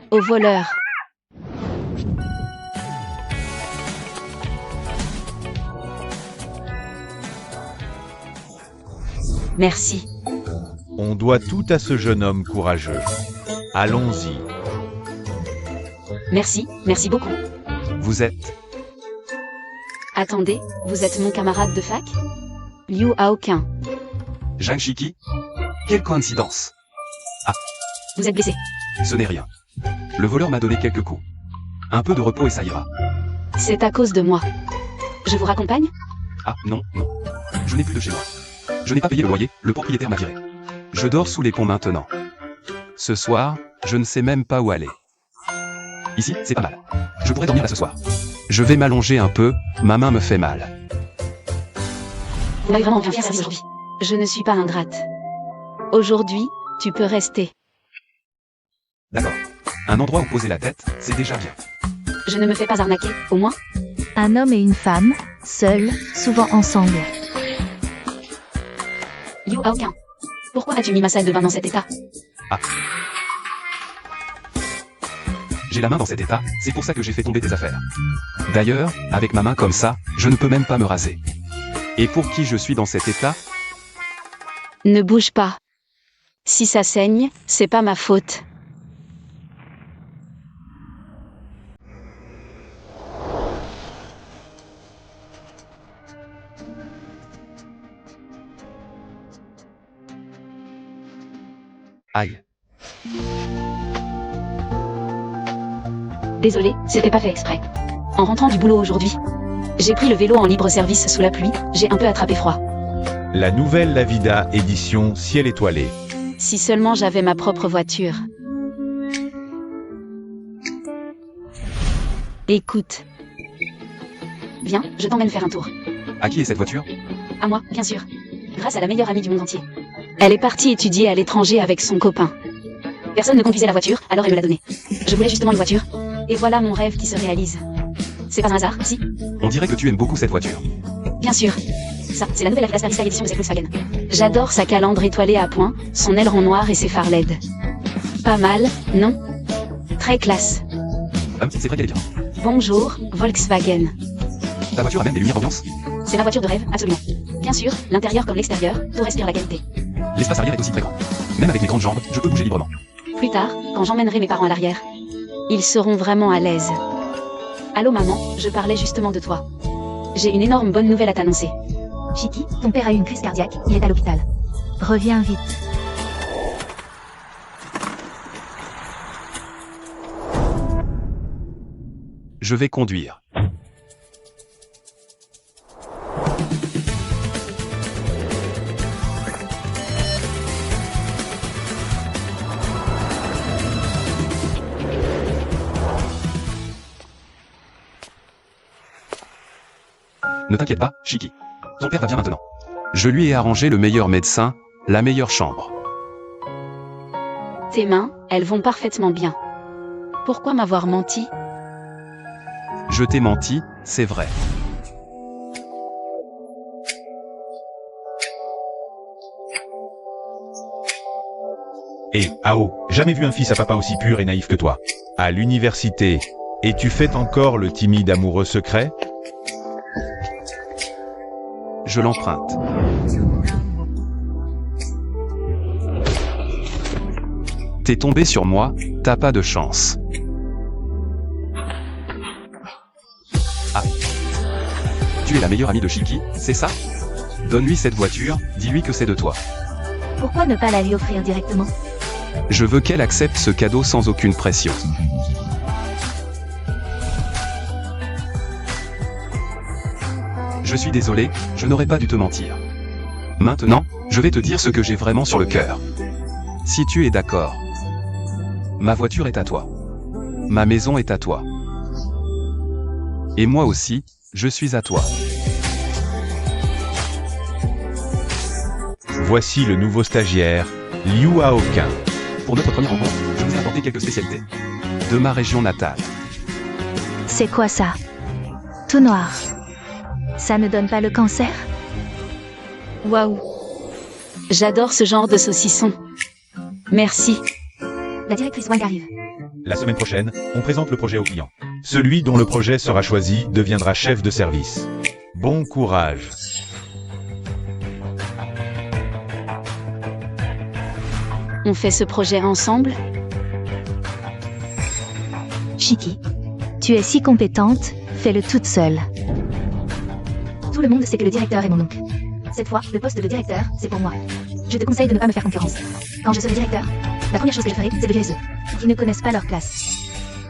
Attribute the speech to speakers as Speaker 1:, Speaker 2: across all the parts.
Speaker 1: Au voleur. Merci.
Speaker 2: On doit tout à ce jeune homme courageux. Allons-y.
Speaker 1: Merci beaucoup.
Speaker 3: Vous êtes...
Speaker 1: Attendez, vous êtes mon camarade de fac? Liu Haoqin.
Speaker 3: Zhang Shiki? Quelle coïncidence!
Speaker 1: Vous êtes blessé.
Speaker 3: Ce n'est rien. Le voleur m'a donné quelques coups. Un peu de repos et ça ira.
Speaker 1: C'est à cause de moi. Je vous raccompagne?
Speaker 3: Ah, non. Je n'ai plus de chez moi. Je n'ai pas payé le loyer, le propriétaire m'a viré. Je dors sous les ponts maintenant. Ce soir, je ne sais même pas où aller. Ici, c'est pas mal. Je pourrais dormir là ce soir. Je vais m'allonger un peu, ma main me fait mal.
Speaker 1: Vous m'avez vraiment bien fait service aujourd'hui. Je ne suis pas ingrate. Aujourd'hui, tu peux rester.
Speaker 3: D'accord. Un endroit où poser la tête, c'est déjà bien.
Speaker 1: Je ne me fais pas arnaquer, au moins.
Speaker 4: Un homme et une femme, seuls, souvent ensemble.
Speaker 1: Liu Haoqin. Pourquoi as-tu mis ma salle de bain dans cet état?
Speaker 3: J'ai la main dans cet état, c'est pour ça que j'ai fait tomber tes affaires. D'ailleurs, avec ma main comme ça, je ne peux même pas me raser. Et pour qui je suis dans cet état?
Speaker 1: Ne bouge pas. Si ça saigne, c'est pas ma faute.
Speaker 3: Aïe.
Speaker 1: Désolé, c'était pas fait exprès. En rentrant du boulot aujourd'hui, j'ai pris le vélo en libre service sous la pluie, j'ai un peu attrapé froid.
Speaker 2: La nouvelle Lavida édition Ciel étoilé.
Speaker 1: Si seulement j'avais ma propre voiture. Écoute. Viens, je t'emmène faire un tour.
Speaker 3: À qui est cette voiture?
Speaker 1: À moi, bien sûr. Grâce à la meilleure amie du monde entier. Elle est partie étudier à l'étranger avec son copain. Personne ne conduisait la voiture, alors elle me l'a donnée. Je voulais justement une voiture. Et voilà mon rêve qui se réalise. C'est pas un hasard, si?
Speaker 3: On dirait que tu aimes beaucoup cette voiture.
Speaker 1: Bien sûr. Ça, c'est la nouvelle Lavida Starry édition de Volkswagen. J'adore sa calandre étoilée à points, son aileron noir et ses phares LED. Pas mal, non? Très classe.
Speaker 3: C'est vrai qu'elle est bien.
Speaker 1: Bonjour, Volkswagen.
Speaker 3: Ta voiture a même des lumières ambiance.
Speaker 1: C'est ma voiture de rêve, absolument. Bien sûr, l'intérieur comme l'extérieur, tout respire la qualité.
Speaker 3: L'espace arrière est aussi très grand. Même avec mes grandes jambes, je peux bouger librement.
Speaker 1: Plus tard, quand j'emmènerai mes parents à l'arrière, ils seront vraiment à l'aise. Allô maman, je parlais justement de toi. J'ai une énorme bonne nouvelle à t'annoncer.
Speaker 4: Shiki, ton père a eu une crise cardiaque, il est à l'hôpital. Reviens vite.
Speaker 3: Je vais conduire. Ne t'inquiète pas, Shiki. Ton père va bien maintenant. Je lui ai arrangé le meilleur médecin, la meilleure chambre.
Speaker 1: Tes mains, elles vont parfaitement bien. Pourquoi m'avoir menti?
Speaker 3: Je t'ai menti, c'est vrai.
Speaker 2: Et, Ao, jamais vu un fils à papa aussi pur et naïf que toi. À l'université. Et tu fais encore le timide amoureux secret?
Speaker 3: Je l'emprunte. T'es tombé sur moi, t'as pas de chance. Ah. Tu es la meilleure amie de Shiki, c'est ça? Donne-lui cette voiture, dis-lui que c'est de toi.
Speaker 4: Pourquoi ne pas la lui offrir directement?
Speaker 3: Je veux qu'elle accepte ce cadeau sans aucune pression. Je suis désolé, je n'aurais pas dû te mentir. Maintenant, je vais te dire ce que j'ai vraiment sur le cœur. Si tu es d'accord. Ma voiture est à toi. Ma maison est à toi. Et moi aussi, je suis à toi.
Speaker 2: Voici le nouveau stagiaire, Liu Haoqin.
Speaker 3: Pour notre première rencontre, je vous ai apporté quelques spécialités. De ma région natale.
Speaker 4: C'est quoi ça? Tout noir. Ça ne donne pas le cancer?
Speaker 1: Waouh. J'adore ce genre de saucisson. Merci.
Speaker 4: La directrice Wang arrive.
Speaker 2: La semaine prochaine, on présente le projet au client. Celui dont le projet sera choisi deviendra chef de service. Bon courage.
Speaker 1: On fait ce projet ensemble?
Speaker 4: Shiki, tu es si compétente, fais-le toute seule.
Speaker 5: Tout le monde sait que le directeur est mon oncle. Cette fois, le poste de directeur, c'est pour moi. Je te conseille de ne pas me faire concurrence. Quand je serai directeur, la première chose que je ferai, c'est de virer ceux qui ne connaissent pas leur place.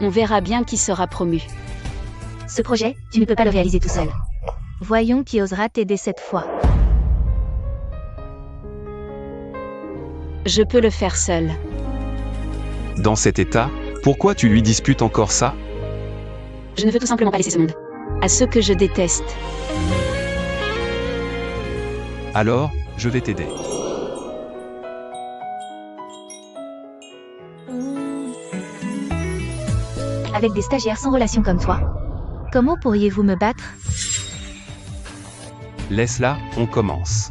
Speaker 1: On verra bien qui sera promu.
Speaker 5: Ce projet, tu ne peux pas le réaliser tout seul.
Speaker 4: Voyons qui osera t'aider cette fois.
Speaker 1: Je peux le faire seul.
Speaker 3: Dans cet état, pourquoi tu lui disputes encore ça?
Speaker 1: Je ne veux tout simplement pas laisser ce monde à ceux que je déteste.
Speaker 3: Alors, je vais t'aider.
Speaker 5: Avec des stagiaires sans relation comme toi.
Speaker 4: Comment pourriez-vous me battre?
Speaker 3: Laisse-la, on commence.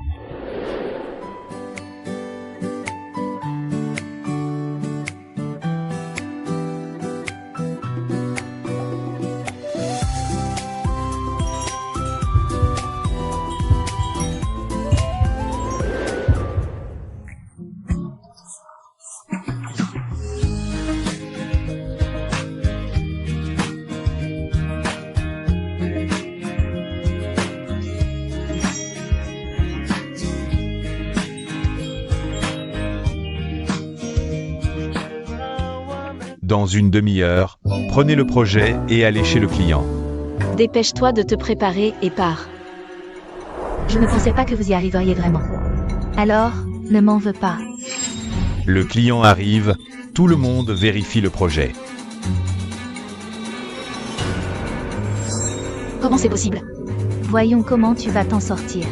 Speaker 2: Dans une demi-heure, prenez le projet et allez chez le client.
Speaker 1: Dépêche-toi de te préparer et pars.
Speaker 5: Je ne pensais pas que vous y arriveriez vraiment.
Speaker 4: Alors, ne m'en veux pas.
Speaker 2: Le client arrive, tout le monde vérifie le projet.
Speaker 5: Comment c'est possible?
Speaker 4: Voyons comment tu vas t'en sortir.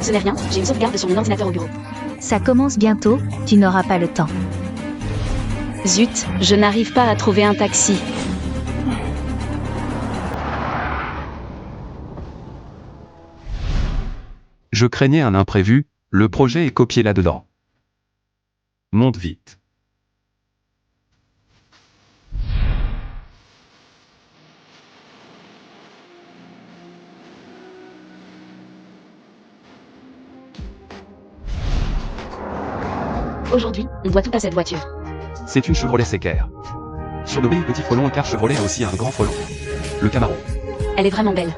Speaker 5: Ce n'est rien, j'ai une sauvegarde sur mon ordinateur au bureau.
Speaker 4: Ça commence bientôt, tu n'auras pas le temps.
Speaker 1: Zut, je n'arrive pas à trouver un taxi.
Speaker 3: Je craignais un imprévu, le projet est copié là-dedans. Monte vite.
Speaker 5: Aujourd'hui, on doit tout à cette voiture.
Speaker 3: C'est une Chevrolet Sequoia. Surnommé petit frelon, un car Chevrolet a aussi un grand frelon. Le Camaro.
Speaker 5: Elle est vraiment belle.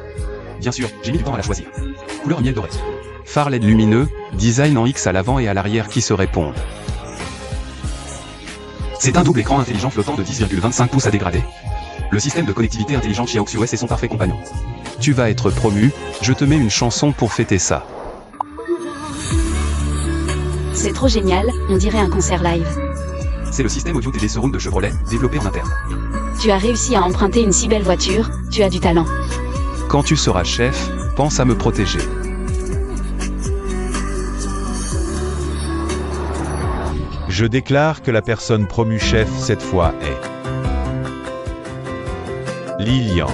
Speaker 3: Bien sûr, j'ai mis du temps à la choisir. Couleur miel doré. Phare LED lumineux, design en X à l'avant et à l'arrière qui se répondent. C'est un double écran intelligent flottant de 10,25 pouces à dégrader. Le système de connectivité intelligente chez AuxOS est son parfait compagnon. Tu vas être promu, je te mets une chanson pour fêter ça.
Speaker 1: C'est trop génial, on dirait un concert live.
Speaker 3: C'est le système audio TD Surround de Chevrolet, développé en interne.
Speaker 1: Tu as réussi à emprunter une si belle voiture, tu as du talent.
Speaker 3: Quand tu seras chef, pense à me protéger.
Speaker 2: Je déclare que la personne promue chef cette fois est Lilian.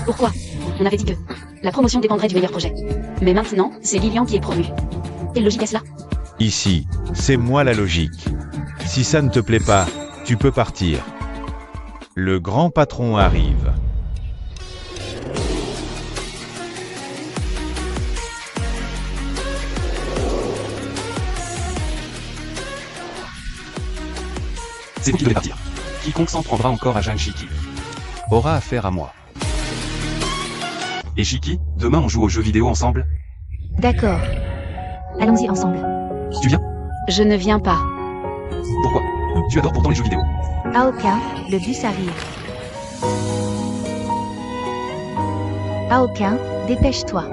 Speaker 5: Pourquoi? On avait dit que la promotion dépendrait du meilleur projet. Mais maintenant, c'est Lilian qui est promu. Quelle logique est-ce là?
Speaker 2: Ici, c'est moi la logique. Si ça ne te plaît pas, tu peux partir. Le grand patron arrive.
Speaker 3: C'est vous qui devez partir. Quiconque s'en prendra encore à Jeanne Shiki aura affaire à moi. Et Shiki, demain on joue aux jeux vidéo ensemble?
Speaker 4: D'accord.
Speaker 5: Allons-y ensemble.
Speaker 3: Tu viens?
Speaker 1: Je ne viens pas.
Speaker 3: Pourquoi? Tu adores pourtant les jeux vidéo.
Speaker 4: À aucun, le bus arrive. À aucun, dépêche-toi.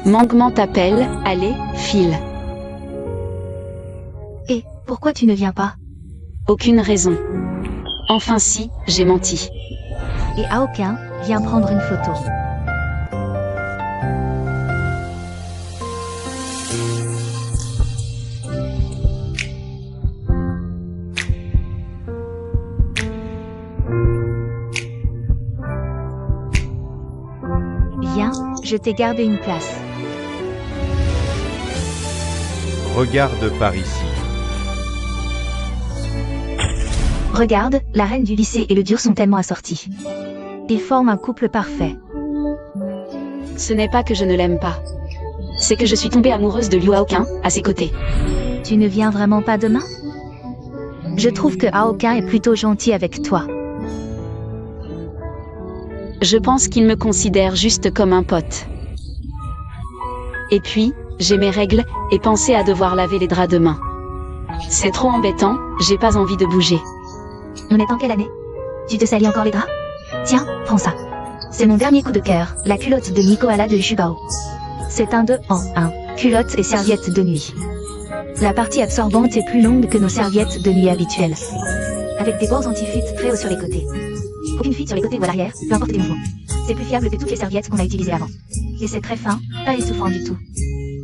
Speaker 1: Manquement t'appelle, allez, file.
Speaker 5: Et pourquoi tu ne viens pas?
Speaker 1: Aucune raison. Enfin si, j'ai menti.
Speaker 4: Et à aucun, viens prendre une photo. Viens, je t'ai gardé une place.
Speaker 2: Regarde par ici.
Speaker 5: Regarde, la reine du lycée et le dur sont tellement assortis.
Speaker 4: Ils forment un couple parfait.
Speaker 1: Ce n'est pas que je ne l'aime pas. C'est que je suis tombée amoureuse de Liu Aoqing, à ses côtés.
Speaker 4: Tu ne viens vraiment pas demain? Je trouve que Aoqing est plutôt gentil avec toi.
Speaker 1: Je pense qu'il me considère juste comme un pote. Et puis, j'ai mes règles, et penser à devoir laver les draps demain. C'est trop embêtant, j'ai pas envie de bouger.
Speaker 5: On est en quelle année? Tu te salis encore les draps? Tiens, prends ça. C'est mon dernier coup de cœur, la culotte de Nicoala de Jubao.
Speaker 4: C'est un 2 en 1. Culotte et serviette de nuit.
Speaker 5: La partie absorbante est plus longue que nos serviettes de nuit habituelles. Avec des bords anti-fuite très hauts sur les côtés. Aucune fuite sur les côtés ou à l'arrière, peu importe tes mouvements. C'est plus fiable que toutes les serviettes qu'on a utilisées avant. Et c'est très fin, pas essoufflant du tout.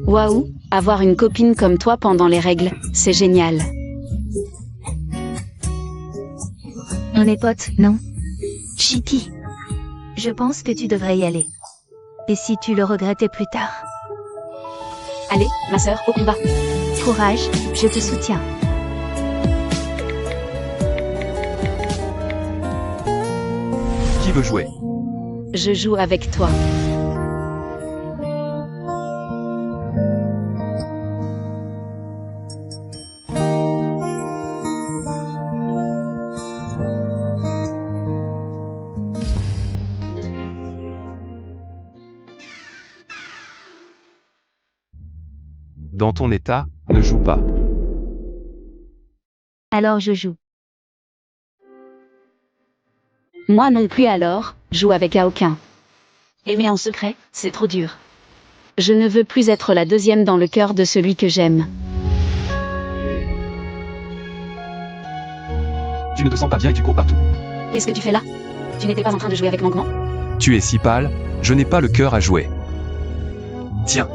Speaker 1: Waouh, avoir une copine comme toi pendant les règles, c'est génial.
Speaker 5: On est potes, non? Chiki. Je pense que tu devrais y aller.
Speaker 4: Et si tu le regrettais plus tard?
Speaker 1: Allez, ma sœur, au combat.
Speaker 4: Courage, je te soutiens.
Speaker 3: Qui veut jouer?
Speaker 1: Je joue avec toi.
Speaker 3: Dans ton état, ne joue pas.
Speaker 4: Alors je joue.
Speaker 1: Moi non plus alors, joue avec Aoqing. Aimer en secret, c'est trop dur. Je ne veux plus être la deuxième dans le cœur de celui que j'aime.
Speaker 3: Tu ne te sens pas bien et tu cours partout.
Speaker 1: Qu'est-ce que tu fais là? Tu n'étais pas en train de jouer avec Manquement?
Speaker 3: Tu es si pâle, je n'ai pas le cœur à jouer. Tiens.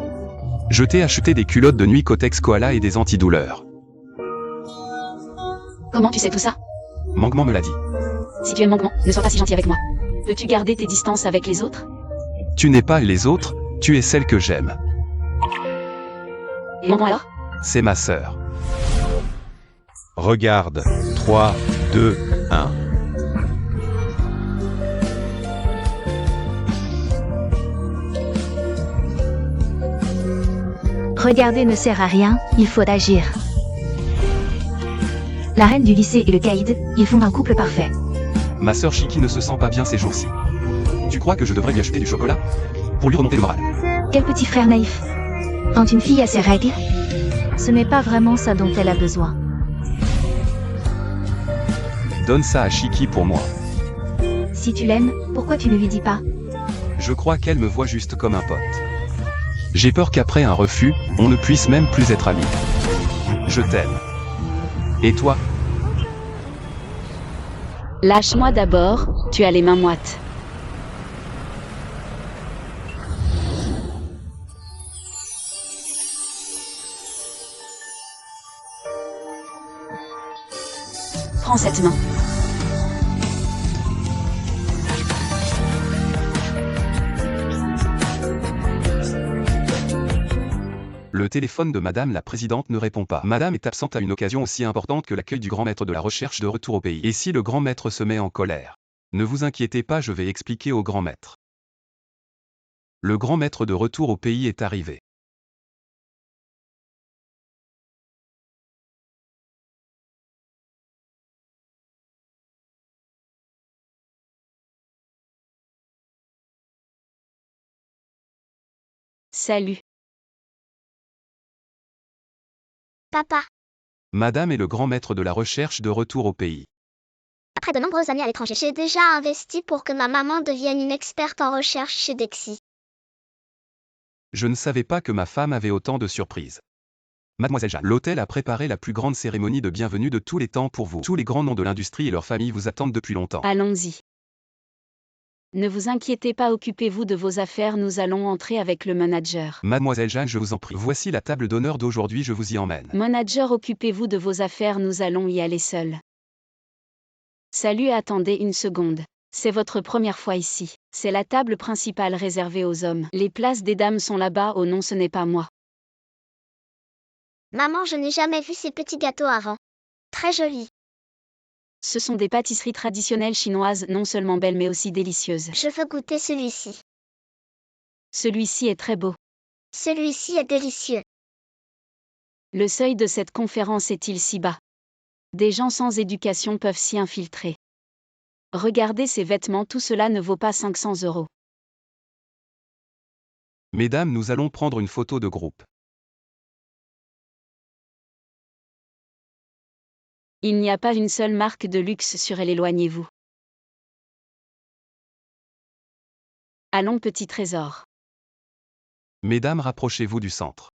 Speaker 3: Je t'ai acheté des culottes de nuit Kotex Koala et des antidouleurs.
Speaker 1: Comment tu sais tout ça?
Speaker 3: Manquement me l'a dit.
Speaker 1: Si tu aimes Manquement, ne sois pas si gentil avec moi. Peux-tu garder tes distances avec les autres?
Speaker 3: Tu n'es pas les autres, tu es celle que j'aime.
Speaker 1: Et Manquement alors?
Speaker 3: C'est ma sœur.
Speaker 2: Regarde. 3, 2, 1.
Speaker 4: Regarder ne sert à rien, il faut agir.
Speaker 5: La reine du lycée et le caïd, ils font un couple parfait.
Speaker 3: Ma sœur Chiki ne se sent pas bien ces jours-ci. Tu crois que je devrais lui acheter du chocolat? Pour lui remonter le moral.
Speaker 5: Quel petit frère naïf. Quand une fille a ses règles,
Speaker 4: Ce n'est pas vraiment ça dont elle a besoin.
Speaker 3: Donne ça à Chiki pour moi.
Speaker 5: si tu l'aimes, pourquoi tu ne lui dis pas?
Speaker 3: Je crois qu'elle me voit juste comme un pote. J'ai peur qu'après un refus, on ne puisse même plus être amis. Je t'aime. Et toi?
Speaker 1: Lâche-moi d'abord, tu as les mains moites. Prends cette main.
Speaker 3: Le téléphone de Madame la Présidente ne répond pas. Madame est absente à une occasion aussi importante que l'accueil du grand maître de la recherche de retour au pays. Et si le grand maître se met en colère? Ne vous inquiétez pas, je vais expliquer au grand maître. Le grand maître de retour au pays est arrivé.
Speaker 1: Salut.
Speaker 6: Papa,
Speaker 3: Madame est le grand maître de la recherche de retour au pays.
Speaker 6: après de nombreuses années à l'étranger, j'ai déjà investi pour que ma maman devienne une experte en recherche chez Dexy.
Speaker 3: Je ne savais pas que ma femme avait autant de surprises. Mademoiselle Jeanne, l'hôtel a préparé la plus grande cérémonie de bienvenue de tous les temps pour vous. Tous les grands noms de l'industrie et leurs familles vous attendent depuis longtemps.
Speaker 1: Allons-y. Ne vous inquiétez pas, occupez-vous de vos affaires, nous allons entrer avec le manager.
Speaker 3: Mademoiselle Jeanne, je vous en prie. Voici la table d'honneur d'aujourd'hui, je vous y emmène.
Speaker 1: Manager, occupez-vous de vos affaires, nous allons y aller seuls. Salut, attendez une seconde. C'est votre première fois ici. C'est la table principale réservée aux hommes. Les places des dames sont là-bas. Oh non, ce n'est pas moi.
Speaker 6: Maman, je n'ai jamais vu ces petits gâteaux avant. Très jolis.
Speaker 1: Ce sont des pâtisseries traditionnelles chinoises non seulement belles mais aussi délicieuses.
Speaker 6: Je veux goûter celui-ci.
Speaker 1: Celui-ci est très beau.
Speaker 6: Celui-ci est délicieux.
Speaker 1: Le seuil de cette conférence est-il si bas? Des gens sans éducation peuvent s'y infiltrer. Regardez ces vêtements, tout cela ne vaut pas 500 €.
Speaker 3: Mesdames, nous allons prendre une photo de groupe.
Speaker 1: Il n'y a pas une seule marque de luxe sur elle, éloignez-vous. Allons, petit trésor.
Speaker 3: Mesdames, rapprochez-vous du centre.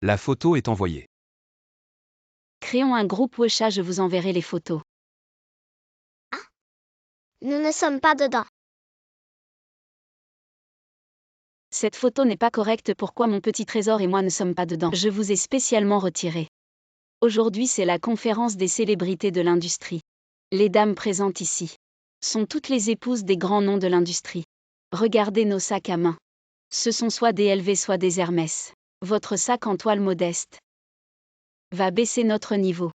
Speaker 3: La photo est envoyée.
Speaker 1: Créons un groupe Wecha, je vous enverrai les photos.
Speaker 6: Nous ne sommes pas dedans.
Speaker 1: Cette photo n'est pas correcte, pourquoi mon petit trésor et moi ne sommes pas dedans? Je vous ai spécialement retiré. Aujourd'hui, c'est la conférence des célébrités de l'industrie. Les dames présentes ici sont toutes les épouses des grands noms de l'industrie. Regardez nos sacs à main. Ce sont soit des LV soit des Hermès. Votre sac en toile modeste va baisser notre niveau.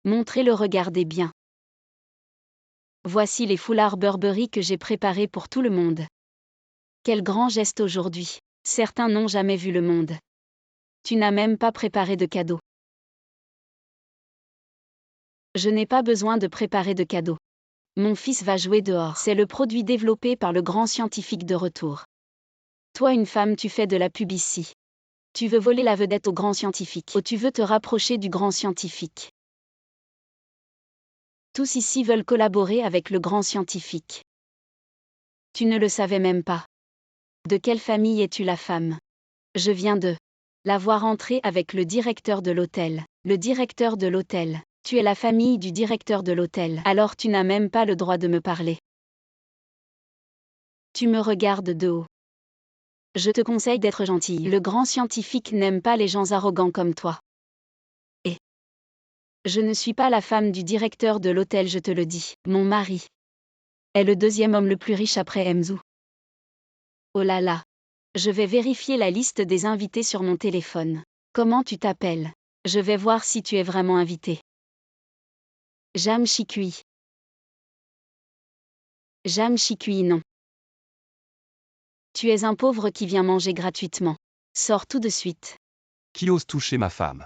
Speaker 1: Montrez-le, regardez bien. Voici les foulards Burberry que j'ai préparés pour tout le monde. Quel grand geste aujourd'hui. Certains n'ont jamais vu le monde. Tu n'as même pas préparé de cadeau. Je n'ai pas besoin de préparer de cadeau. Mon fils va jouer dehors. C'est le produit développé par le grand scientifique de retour. Toi, une femme, tu fais de la pub ici. Tu veux voler la vedette au grand scientifique. Ou tu veux te rapprocher du grand scientifique. Tous ici veulent collaborer avec le grand scientifique. Tu ne le savais même pas. De quelle famille es-tu la femme? Je viens de la voir entrer avec le directeur de l'hôtel. Le directeur de l'hôtel. Tu es la famille du directeur de l'hôtel. Alors tu n'as même pas le droit de me parler. Tu me regardes de haut. Je te conseille d'être gentille. Le grand scientifique n'aime pas les gens arrogants comme toi. Et je ne suis pas la femme du directeur de l'hôtel, je te le dis. Mon mari est le deuxième homme le plus riche après Mzou. Oh là là. Je vais vérifier la liste des invités sur mon téléphone. Comment tu t'appelles? Je vais voir si tu es vraiment invité. Jam Chikui. Jam Chikui, non. Tu es un pauvre qui vient manger gratuitement. Sors tout de suite.
Speaker 3: Qui ose toucher ma femme?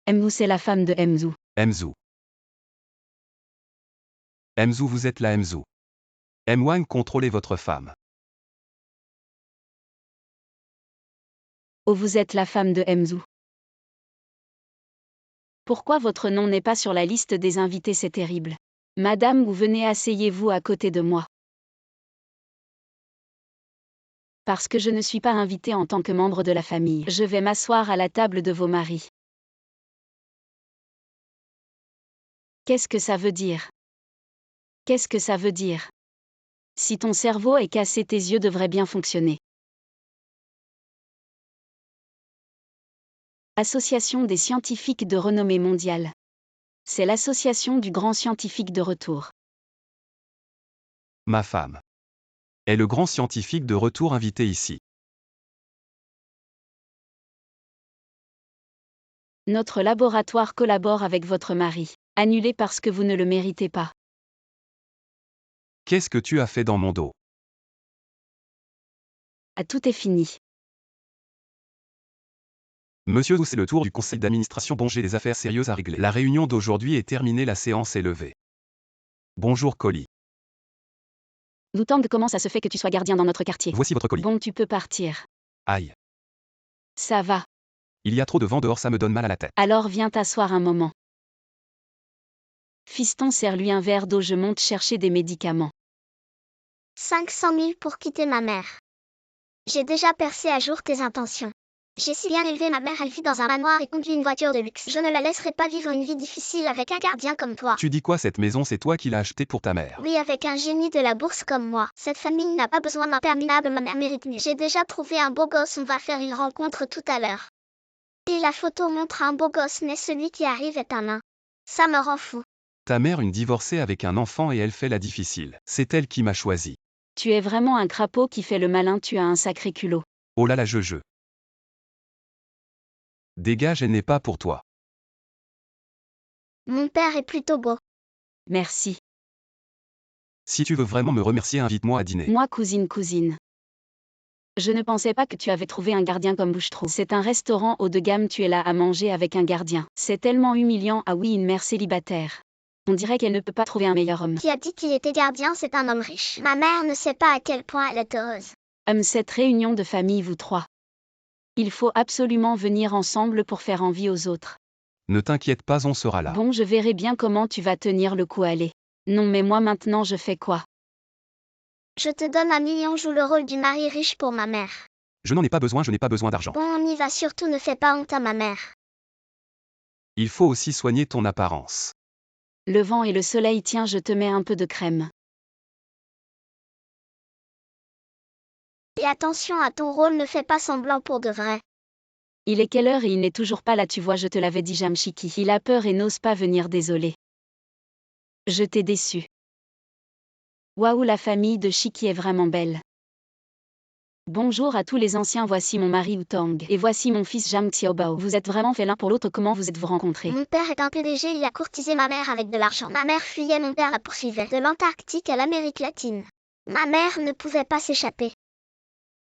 Speaker 1: Mzou, c'est la femme de Mzou.
Speaker 3: Mzou. Mzou, vous êtes la Mzou. Mwang, contrôlez votre femme.
Speaker 1: Oh, vous êtes la femme de Mzou. Pourquoi votre nom n'est pas sur la liste des invités? C'est terrible. Madame, vous venez, asseyez-vous à côté de moi. Parce que je ne suis pas invitée en tant que membre de la famille. Je vais m'asseoir à la table de vos maris. Qu'est-ce que ça veut dire? Qu'est-ce que ça veut dire? Si ton cerveau est cassé, tes yeux devraient bien fonctionner. Association des scientifiques de renommée mondiale. C'est l'association du grand scientifique de retour.
Speaker 3: Ma femme est le grand scientifique de retour invité ici.
Speaker 1: Notre laboratoire collabore avec votre mari. Annulé parce que vous ne le méritez pas.
Speaker 3: Qu'est-ce que tu as fait dans mon dos?
Speaker 1: Ah, tout est fini.
Speaker 3: Monsieur, c'est le tour du conseil d'administration. Bon, j'ai des affaires sérieuses à régler. La réunion d'aujourd'hui est terminée, la séance est levée. Bonjour, colis.
Speaker 1: Nous tente comment ça se fait que tu sois gardien dans notre quartier.
Speaker 3: Voici votre colis.
Speaker 1: Bon, tu peux partir.
Speaker 3: Aïe.
Speaker 1: Ça va.
Speaker 3: Il y a trop de vent dehors, ça me donne mal à la tête.
Speaker 1: Alors viens t'asseoir un moment. Fiston, serre-lui un verre d'eau, je monte chercher des médicaments.
Speaker 6: 500 000 pour quitter ma mère. J'ai déjà percé à jour tes intentions. J'ai si bien élevé ma mère, elle vit dans un manoir et conduit une voiture de luxe. Je ne la laisserai pas vivre une vie difficile avec un gardien comme toi.
Speaker 3: Tu dis quoi? Cette maison, c'est toi qui l'as achetée pour ta mère?
Speaker 6: Oui, avec un génie de la bourse comme moi. Cette famille n'a pas besoin d'interminables, ma mère mérite mieux. J'ai déjà trouvé un beau gosse, on va faire une rencontre tout à l'heure. Et la photo montre un beau gosse, mais celui qui arrive est un nain. Ça me rend fou.
Speaker 3: Ta mère une divorcée avec un enfant et elle fait la difficile. C'est elle qui m'a choisi.
Speaker 1: Tu es vraiment un crapaud qui fait le malin, tu as un sacré culot.
Speaker 3: Oh là là je. Dégage, elle n'est pas pour toi.
Speaker 6: Mon père est plutôt beau.
Speaker 1: Merci.
Speaker 3: Si tu veux vraiment me remercier, invite-moi à dîner.
Speaker 1: Moi, cousine. Je ne pensais pas que tu avais trouvé un gardien comme Bouchetrou. C'est un restaurant haut de gamme, tu es là à manger avec un gardien. C'est tellement humiliant. Ah oui, une mère célibataire. On dirait qu'elle ne peut pas trouver un meilleur homme.
Speaker 6: Qui a dit qu'il était gardien, c'est un homme riche. Ma mère ne sait pas à quel point elle est heureuse.
Speaker 1: Cette réunion de famille, vous trois. Il faut absolument venir ensemble pour faire envie aux autres.
Speaker 3: Ne t'inquiète pas, on sera là.
Speaker 1: Bon, je verrai bien comment tu vas tenir le coup, allez. Non mais moi maintenant je fais quoi?
Speaker 6: Je te donne 1 million, joue le rôle du mari riche pour ma mère.
Speaker 3: Je n'en ai pas besoin, je n'ai pas besoin d'argent.
Speaker 6: Bon, on y va, surtout ne fais pas honte à ma mère.
Speaker 3: Il faut aussi soigner ton apparence.
Speaker 1: Le vent et le soleil, tiens, je te mets un peu de crème.
Speaker 6: Et attention à ton rôle, ne fais pas semblant pour de vrai.
Speaker 1: Il est quelle heure et il n'est toujours pas là, tu vois, je te l'avais dit, Jamshiki. Il a peur et n'ose pas venir, désolé. Je t'ai déçu. Waouh, la famille de Shiki est vraiment belle. Bonjour à tous les anciens, voici mon mari Utang. Et voici mon fils Jam Xiaobao. Vous êtes vraiment fait l'un pour l'autre, comment vous êtes-vous rencontrés?
Speaker 6: Mon père est un PDG, il a courtisé ma mère avec de l'argent. Ma mère fuyait, mon père la poursuivait. De l'Antarctique à l'Amérique latine. Ma mère ne pouvait pas s'échapper.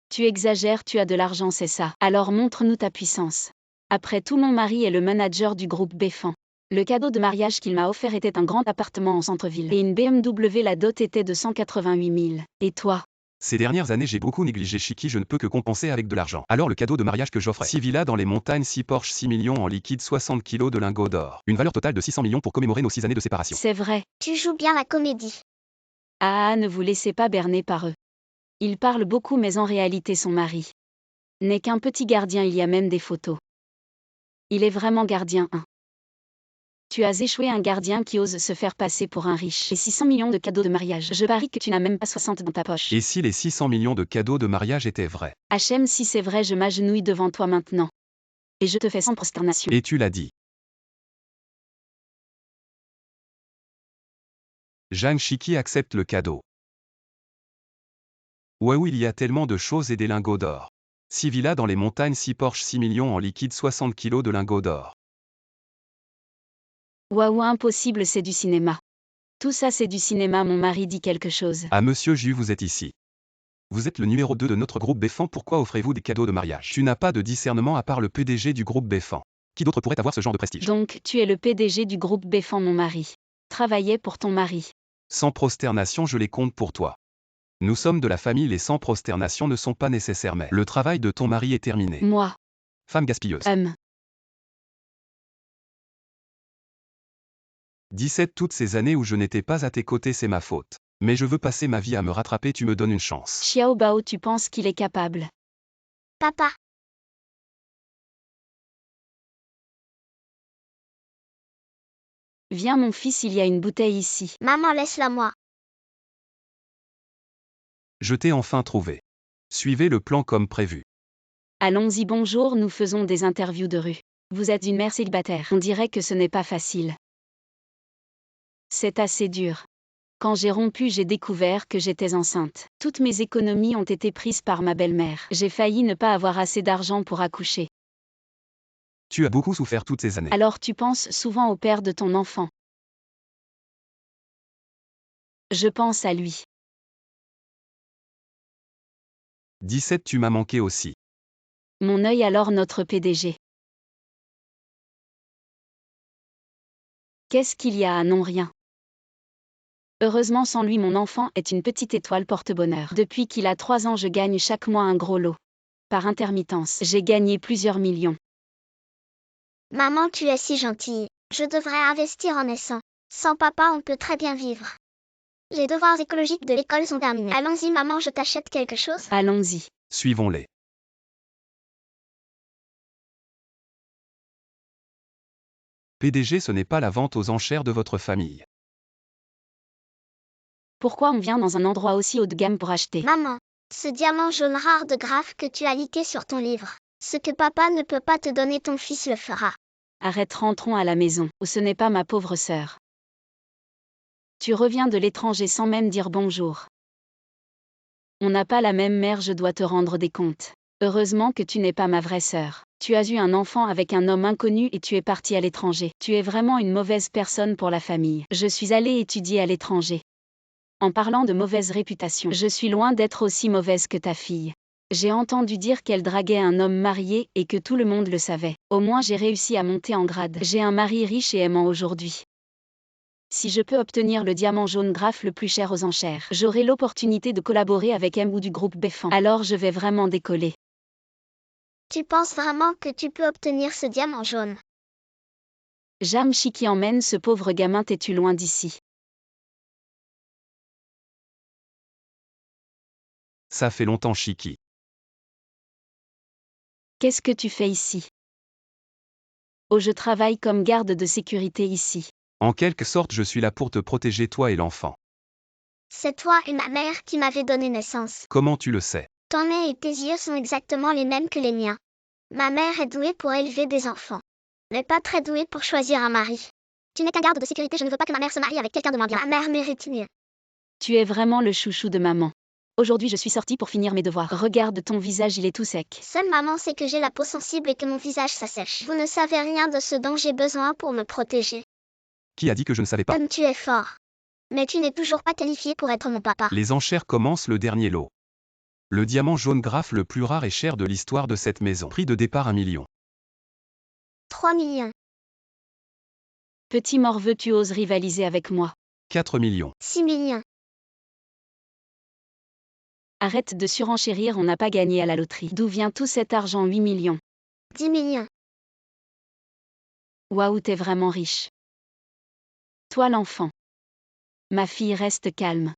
Speaker 1: Tu exagères, tu as de l'argent, c'est ça. Alors montre-nous ta puissance. Après tout, mon mari est le manager du groupe Beffan. Le cadeau de mariage qu'il m'a offert était un grand appartement en centre-ville. Et une BMW, la dot était de 188 000. Et toi?
Speaker 3: Ces dernières années, j'ai beaucoup négligé Shiki, je ne peux que compenser avec de l'argent. Alors le cadeau de mariage que j'offrais: 6 villas dans les montagnes, 6 Porsche, 6 millions en liquide, 60 kilos de lingots d'or. Une valeur totale de 600 millions pour commémorer nos 6 années de séparation.
Speaker 1: C'est vrai.
Speaker 6: Tu joues bien la comédie.
Speaker 1: Ah, ne vous laissez pas berner par eux. Il parle beaucoup mais en réalité son mari n'est qu'un petit gardien, il y a même des photos. Il est vraiment gardien 1. Tu as échoué, un gardien qui ose se faire passer pour un riche. Et 600 millions de cadeaux de mariage. Je parie que tu n'as même pas 60 dans ta poche.
Speaker 3: Et si les 600 millions de cadeaux de mariage étaient vrais?
Speaker 1: HM, si c'est vrai, je m'agenouille devant toi maintenant. Et je te fais sans prosternation.
Speaker 3: Et tu l'as dit. Zhang Shiki accepte le cadeau. Waouh, il y a tellement de choses et des lingots d'or. 6 villas dans les montagnes, 6 Porsche, 6 millions en liquide, 60 kilos de lingots d'or.
Speaker 1: Waouh, impossible, c'est du cinéma. Tout ça c'est du cinéma, mon mari dit quelque chose.
Speaker 3: Ah monsieur Ju, vous êtes ici. Vous êtes le numéro 2 de notre groupe Beffan, pourquoi offrez-vous des cadeaux de mariage? Tu n'as pas de discernement à part le PDG du groupe Beffan. Qui d'autre pourrait avoir ce genre de prestige?
Speaker 1: Donc, tu es le PDG du groupe Beffan, mon mari. Travaillais pour ton mari.
Speaker 3: Sans prosternation, je les compte pour toi. Nous sommes de la famille, les sans prosternation ne sont pas nécessaires, mais le travail de ton mari est terminé.
Speaker 1: Moi.
Speaker 3: Femme gaspilleuse. 17 toutes ces années où je n'étais pas à tes côtés, c'est ma faute. Mais je veux passer ma vie à me rattraper, tu me donnes une chance.
Speaker 1: Xiaobao, tu penses qu'il est capable?
Speaker 6: Papa.
Speaker 1: Viens mon fils, il y a une bouteille ici.
Speaker 6: Maman, laisse-la moi.
Speaker 3: Je t'ai enfin trouvé. Suivez le plan comme prévu.
Speaker 1: Allons-y, bonjour, nous faisons des interviews de rue. Vous êtes une mère célibataire. On dirait que ce n'est pas facile. C'est assez dur. Quand j'ai rompu, j'ai découvert que j'étais enceinte. Toutes mes économies ont été prises par ma belle-mère. J'ai failli ne pas avoir assez d'argent pour accoucher.
Speaker 3: Tu as beaucoup souffert toutes ces années.
Speaker 1: Alors tu penses souvent au père de ton enfant? Je pense à lui.
Speaker 3: 17 tu m'as manqué aussi.
Speaker 1: Mon œil, alors notre PDG. Qu'est-ce qu'il y a? Ah non, rien. Heureusement sans lui, mon enfant est une petite étoile porte-bonheur. Depuis qu'il a 3 ans, je gagne chaque mois un gros lot. Par intermittence, j'ai gagné plusieurs millions.
Speaker 6: Maman, tu es si gentille. Je devrais investir en naissant. Sans papa, on peut très bien vivre. Les devoirs écologiques de l'école sont terminés. Allons-y, maman, je t'achète quelque chose.
Speaker 1: Allons-y.
Speaker 3: Suivons-les. PDG, ce n'est pas la vente aux enchères de votre famille.
Speaker 1: Pourquoi on vient dans un endroit aussi haut de gamme pour acheter?
Speaker 6: Maman, ce diamant jaune rare de graphe que tu as liqué sur ton livre. Ce que papa ne peut pas te donner, ton fils le fera.
Speaker 1: Arrête, rentrons à la maison. Ou ce n'est pas ma pauvre sœur. Tu reviens de l'étranger sans même dire bonjour. On n'a pas la même mère, je dois te rendre des comptes. Heureusement que tu n'es pas ma vraie sœur. Tu as eu un enfant avec un homme inconnu et tu es parti à l'étranger. Tu es vraiment une mauvaise personne pour la famille. Je suis allée étudier à l'étranger. En parlant de mauvaise réputation, je suis loin d'être aussi mauvaise que ta fille. J'ai entendu dire qu'elle draguait un homme marié et que tout le monde le savait. Au moins j'ai réussi à monter en grade. J'ai un mari riche et aimant aujourd'hui. Si je peux obtenir le diamant jaune graphe le plus cher aux enchères, j'aurai l'opportunité de collaborer avec M ou du groupe Beffan. Alors je vais vraiment décoller.
Speaker 6: Tu penses vraiment que tu peux obtenir ce diamant jaune?
Speaker 1: Jamshiki emmène ce pauvre gamin têtu loin d'ici.
Speaker 3: Ça fait longtemps, Shiki.
Speaker 1: Qu'est-ce que tu fais ici? Oh, je travaille comme garde de sécurité ici.
Speaker 3: En quelque sorte, je suis là pour te protéger, toi et l'enfant.
Speaker 6: C'est toi et ma mère qui m'avez donné naissance.
Speaker 3: Comment tu le sais?
Speaker 6: Ton nez et tes yeux sont exactement les mêmes que les miens. Ma mère est douée pour élever des enfants, mais pas très douée pour choisir un mari. Tu n'es qu'un garde de sécurité, je ne veux pas que ma mère se marie avec quelqu'un de moins bien. Ma mère mérite mieux.
Speaker 1: Tu es vraiment le chouchou de maman. Aujourd'hui je suis sortie pour finir mes devoirs. Regarde ton visage, il est tout sec.
Speaker 6: Seule maman sait que j'ai la peau sensible et que mon visage s'assèche. Vous ne savez rien de ce dont j'ai besoin pour me protéger.
Speaker 3: Qui a dit que je ne savais pas?
Speaker 6: Comme tu es fort. Mais tu n'es toujours pas qualifié pour être mon papa.
Speaker 3: Les enchères commencent, le dernier lot. Le diamant jaune graphe le plus rare et cher de l'histoire de cette maison. Prix de départ 1 million.
Speaker 6: 3 millions.
Speaker 1: Petit morveux, tu oses rivaliser avec moi.
Speaker 3: 4 millions.
Speaker 6: 6 millions.
Speaker 1: Arrête de surenchérir, on n'a pas gagné à la loterie. D'où vient tout cet argent? 8 millions.
Speaker 6: 10 millions.
Speaker 1: Waouh, t'es vraiment riche. Toi l'enfant. Ma fille, reste calme.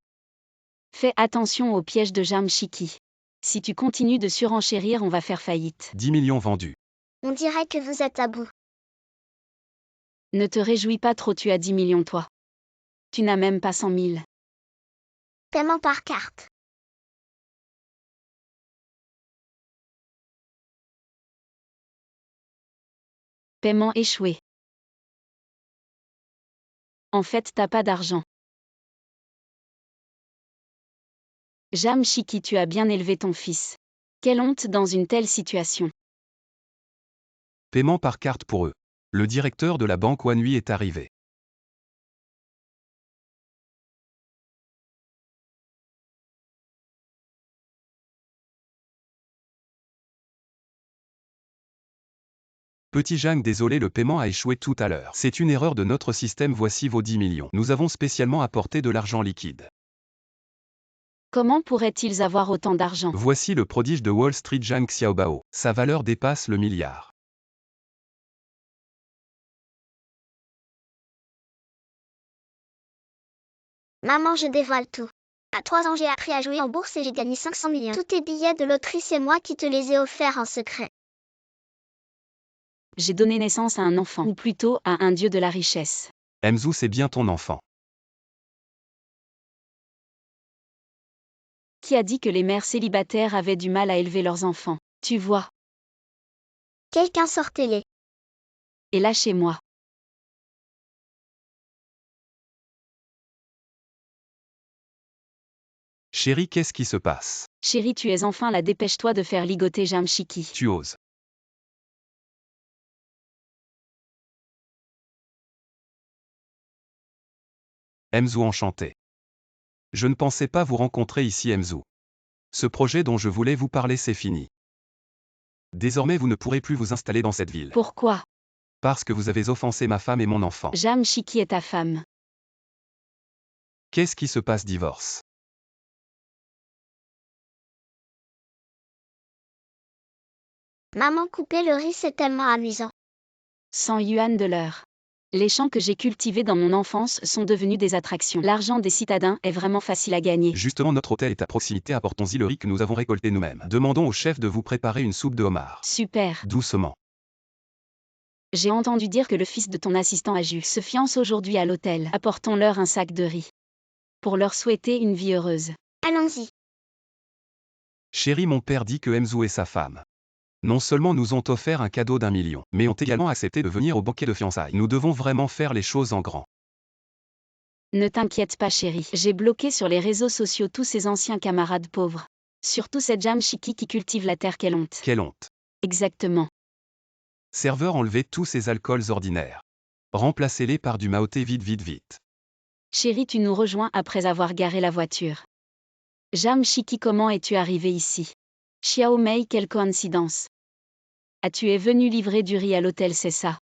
Speaker 1: Fais attention au piège de Jamshiki. Si tu continues de surenchérir, on va faire faillite.
Speaker 3: 10 millions vendus.
Speaker 6: On dirait que vous êtes à bout.
Speaker 1: Ne te réjouis pas trop, tu as 10 millions toi. Tu n'as même pas 100 000.
Speaker 6: Paiement par carte.
Speaker 1: Paiement échoué. En fait, t'as pas d'argent. Jamshiki, tu as bien élevé ton fils. Quelle honte dans une telle situation.
Speaker 3: Paiement par carte pour eux. Le directeur de la banque Wanui est arrivé. Petit Jang, désolé, le paiement a échoué tout à l'heure. C'est une erreur de notre système, voici vos 10 millions. Nous avons spécialement apporté de l'argent liquide.
Speaker 1: Comment pourraient-ils avoir autant d'argent?
Speaker 3: Voici le prodige de Wall Street, Jang Xiaobao. Sa valeur dépasse le milliard.
Speaker 6: Maman, je dévoile tout. À 3 ans, j'ai appris à jouer en bourse et j'ai gagné 500 millions. Tous tes billets de loterie, c'est moi qui te les ai offerts en secret.
Speaker 1: J'ai donné naissance à un enfant, ou plutôt à un dieu de la richesse.
Speaker 3: Mzou, c'est bien ton enfant.
Speaker 1: Qui a dit que les mères célibataires avaient du mal à élever leurs enfants? Tu vois.
Speaker 6: Quelqu'un sortez-les.
Speaker 1: Et lâchez-moi.
Speaker 3: Chérie, qu'est-ce qui se passe?
Speaker 1: Chérie, tu es enfin là, dépêche-toi de faire ligoter Jamshiki.
Speaker 3: Tu oses. Mzou, enchanté. Je ne pensais pas vous rencontrer ici, Mzou. Ce projet dont je voulais vous parler, c'est fini. Désormais, vous ne pourrez plus vous installer dans cette ville.
Speaker 1: Pourquoi?
Speaker 3: Parce que vous avez offensé ma femme et mon enfant.
Speaker 1: Jamshiki est ta femme.
Speaker 3: Qu'est-ce qui se passe? Divorce.
Speaker 6: Maman, couper le riz, c'est tellement amusant.
Speaker 1: 100 yuan de l'heure. Les champs que j'ai cultivés dans mon enfance sont devenus des attractions. L'argent des citadins est vraiment facile à gagner.
Speaker 3: Justement, notre hôtel est à proximité, apportons-y le riz que nous avons récolté nous-mêmes. Demandons au chef de vous préparer une soupe de homard.
Speaker 1: Super.
Speaker 3: Doucement.
Speaker 1: J'ai entendu dire que le fils de ton assistant Aju se fiance aujourd'hui à l'hôtel. Apportons-leur un sac de riz. Pour leur souhaiter une vie heureuse.
Speaker 6: Allons-y.
Speaker 3: Chérie, mon père dit que Mzou et sa femme non seulement nous ont offert un cadeau d'1 million, mais ont également accepté de venir au banquet de fiançailles. Nous devons vraiment faire les choses en grand.
Speaker 1: Ne t'inquiète pas chérie, j'ai bloqué sur les réseaux sociaux tous ces anciens camarades pauvres. Surtout cette Jam Shiki qui cultive la terre, quelle honte.
Speaker 3: Quelle honte.
Speaker 1: Exactement.
Speaker 3: Serveur, enlevez tous ces alcools ordinaires. Remplacez-les par du Maoté vite vite vite.
Speaker 1: Chérie, tu nous rejoins après avoir garé la voiture. Jam Shiki, comment es-tu arrivé ici? Xiao Mei, quelle coïncidence. Ah, tu es venu livrer du riz à l'hôtel, c'est ça?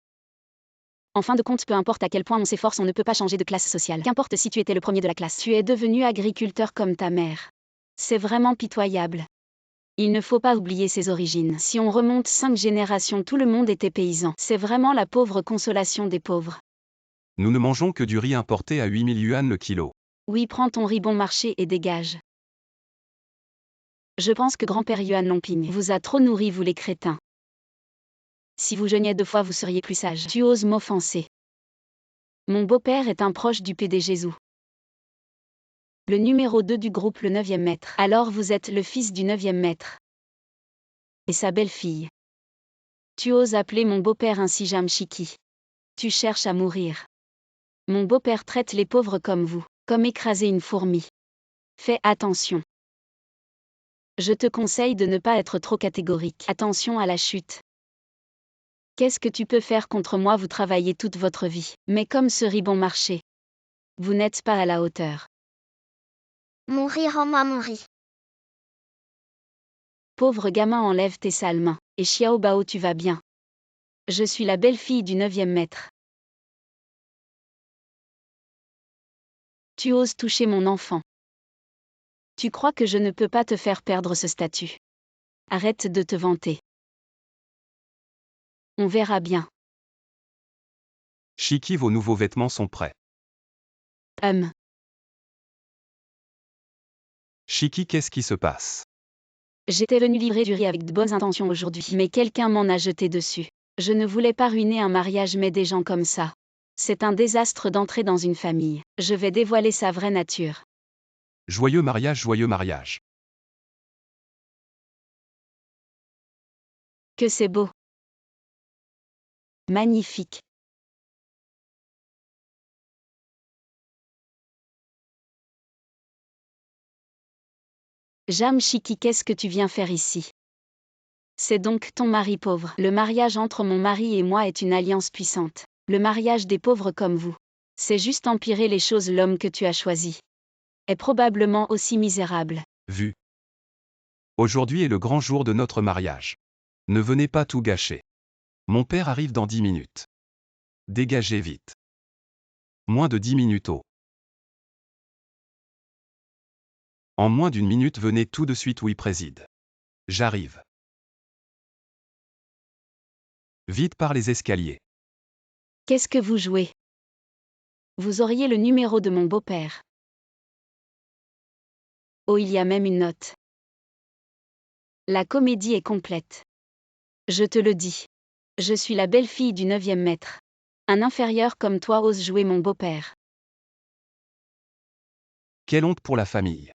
Speaker 1: En fin de compte, peu importe à quel point on s'efforce, on ne peut pas changer de classe sociale. Qu'importe si tu étais le premier de la classe. Tu es devenu agriculteur comme ta mère. C'est vraiment pitoyable. Il ne faut pas oublier ses origines. Si on remonte 5 générations, tout le monde était paysan. C'est vraiment la pauvre consolation des pauvres.
Speaker 3: Nous ne mangeons que du riz importé à 8000 yuan le kilo.
Speaker 1: Oui, prends ton riz bon marché et dégage. Je pense que grand-père Yuan Longping vous a trop nourri, vous les crétins. Si vous jeûniez 2 fois, vous seriez plus sage. Tu oses m'offenser. Mon beau-père est un proche du PDG Zhou. Le numéro 2 du groupe, le 9e maître. Alors vous êtes le fils du 9e maître. Et sa belle-fille. Tu oses appeler mon beau-père ainsi, Jam Shiki. Tu cherches à mourir. Mon beau-père traite les pauvres comme vous, comme écraser une fourmi. Fais attention. Je te conseille de ne pas être trop catégorique. Attention à la chute. Qu'est-ce que tu peux faire contre moi? Vous travaillez toute votre vie, mais comme ce riz bon marché. Vous n'êtes pas à la hauteur.
Speaker 6: Mon riz, rends-moi mon riz.
Speaker 1: Pauvre gamin, enlève tes sales mains. Et Xiao Bao, tu vas bien? Je suis la belle-fille du 9e maître. Tu oses toucher mon enfant. Tu crois que je ne peux pas te faire perdre ce statut? Arrête de te vanter. On verra bien.
Speaker 3: Shiki, vos nouveaux vêtements sont prêts. Shiki, qu'est-ce qui se passe?
Speaker 1: J'étais venu livrer du riz avec de bonnes intentions aujourd'hui, mais quelqu'un m'en a jeté dessus. Je ne voulais pas ruiner un mariage, mais des gens comme ça. C'est un désastre d'entrer dans une famille. Je vais dévoiler sa vraie nature.
Speaker 3: Joyeux mariage, joyeux mariage.
Speaker 1: Que c'est beau. Magnifique. Jam Shiki, qu'est-ce que tu viens faire ici? C'est donc ton mari pauvre. Le mariage entre mon mari et moi est une alliance puissante. Le mariage des pauvres comme vous. C'est juste empirer les choses. L'homme que tu as choisi est probablement aussi misérable.
Speaker 3: Vu. Aujourd'hui est le grand jour de notre mariage. Ne venez pas tout gâcher. Mon père arrive dans 10 minutes. Dégagez vite. Moins de 10 minutes au. En moins d'une minute, venez tout de suite, oui préside. J'arrive. Vite par les escaliers.
Speaker 1: Qu'est-ce que vous jouez? Vous auriez le numéro de mon beau-père. Oh, il y a même une note. La comédie est complète. Je te le dis. Je suis la belle-fille du 9e maître. Un inférieur comme toi ose jouer mon beau-père.
Speaker 3: Quelle honte pour la famille.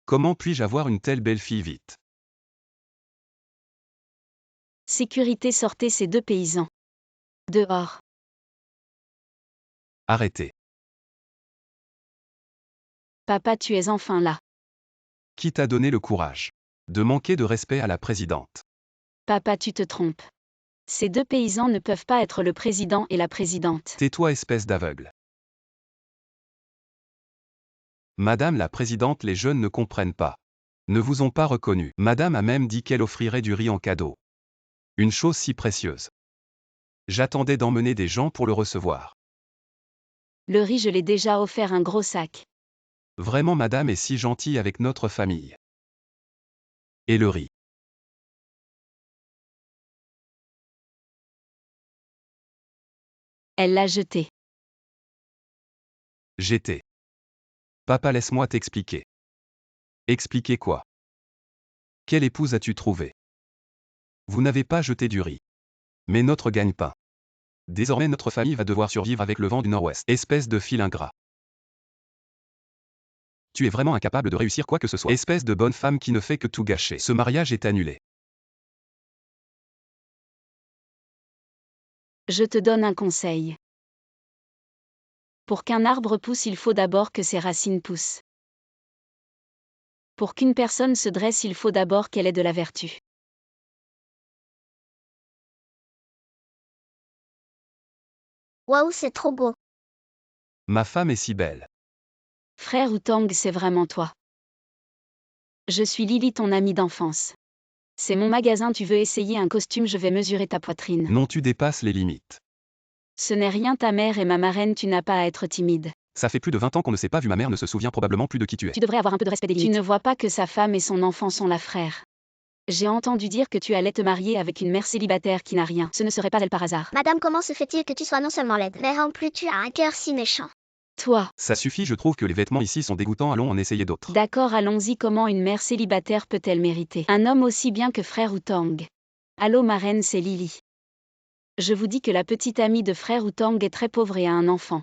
Speaker 3: Comment puis-je avoir une telle belle-fille vite?
Speaker 1: Sécurité, sortez ces 2 paysans. Dehors.
Speaker 3: Arrêtez.
Speaker 1: Papa, tu es enfin là.
Speaker 3: Qui t'a donné le courage de manquer de respect à la présidente?
Speaker 1: Papa, tu te trompes. Ces 2 paysans ne peuvent pas être le président et la présidente.
Speaker 3: Tais-toi, espèce d'aveugle. Madame la présidente, les jeunes ne comprennent pas. Ne vous ont pas reconnu. Madame a même dit qu'elle offrirait du riz en cadeau. Une chose si précieuse. J'attendais d'emmener des gens pour le recevoir.
Speaker 1: Le riz, je l'ai déjà offert, un gros sac.
Speaker 3: Vraiment, madame est si gentille avec notre famille. Et le riz.
Speaker 1: Elle l'a jeté.
Speaker 3: J'étais. Papa, laisse-moi t'expliquer. Expliquer quoi? Quelle épouse as-tu trouvé? Vous n'avez pas jeté du riz. Mais notre gagne-pain. Désormais notre famille va devoir survivre avec le vent du nord-ouest. Espèce de fil ingrat. Tu es vraiment incapable de réussir quoi que ce soit. Espèce de bonne femme qui ne fait que tout gâcher. Ce mariage est annulé.
Speaker 1: Je te donne un conseil. Pour qu'un arbre pousse, il faut d'abord que ses racines poussent. Pour qu'une personne se dresse, il faut d'abord qu'elle ait de la vertu.
Speaker 6: Waouh, c'est trop beau.
Speaker 3: Ma femme est si belle.
Speaker 1: Frère Wutong, c'est vraiment toi. Je suis Lily, ton amie d'enfance. C'est mon magasin, tu veux essayer un costume, je vais mesurer ta poitrine.
Speaker 3: Non, tu dépasses les limites.
Speaker 1: Ce n'est rien, ta mère est ma marraine, tu n'as pas à être timide.
Speaker 3: Ça fait plus de 20 ans qu'on ne s'est pas vu, ma mère ne se souvient probablement plus de qui tu es.
Speaker 1: Tu devrais avoir un peu de respect des limites. Tu ne vois pas que sa femme et son enfant sont la frère. J'ai entendu dire que tu allais te marier avec une mère célibataire qui n'a rien. Ce ne serait pas elle par hasard.
Speaker 6: Madame, comment se fait-il que tu sois non seulement laide, mais en plus tu as un cœur si méchant?
Speaker 1: Toi.
Speaker 3: Ça suffit, je trouve que les vêtements ici sont dégoûtants, allons en essayer d'autres.
Speaker 1: D'accord, allons-y. Comment une mère célibataire peut-elle mériter un homme aussi bien que frère Wutong? Allô, marraine, c'est Lily. Je vous dis que la petite amie de frère Wutong est très pauvre et a un enfant.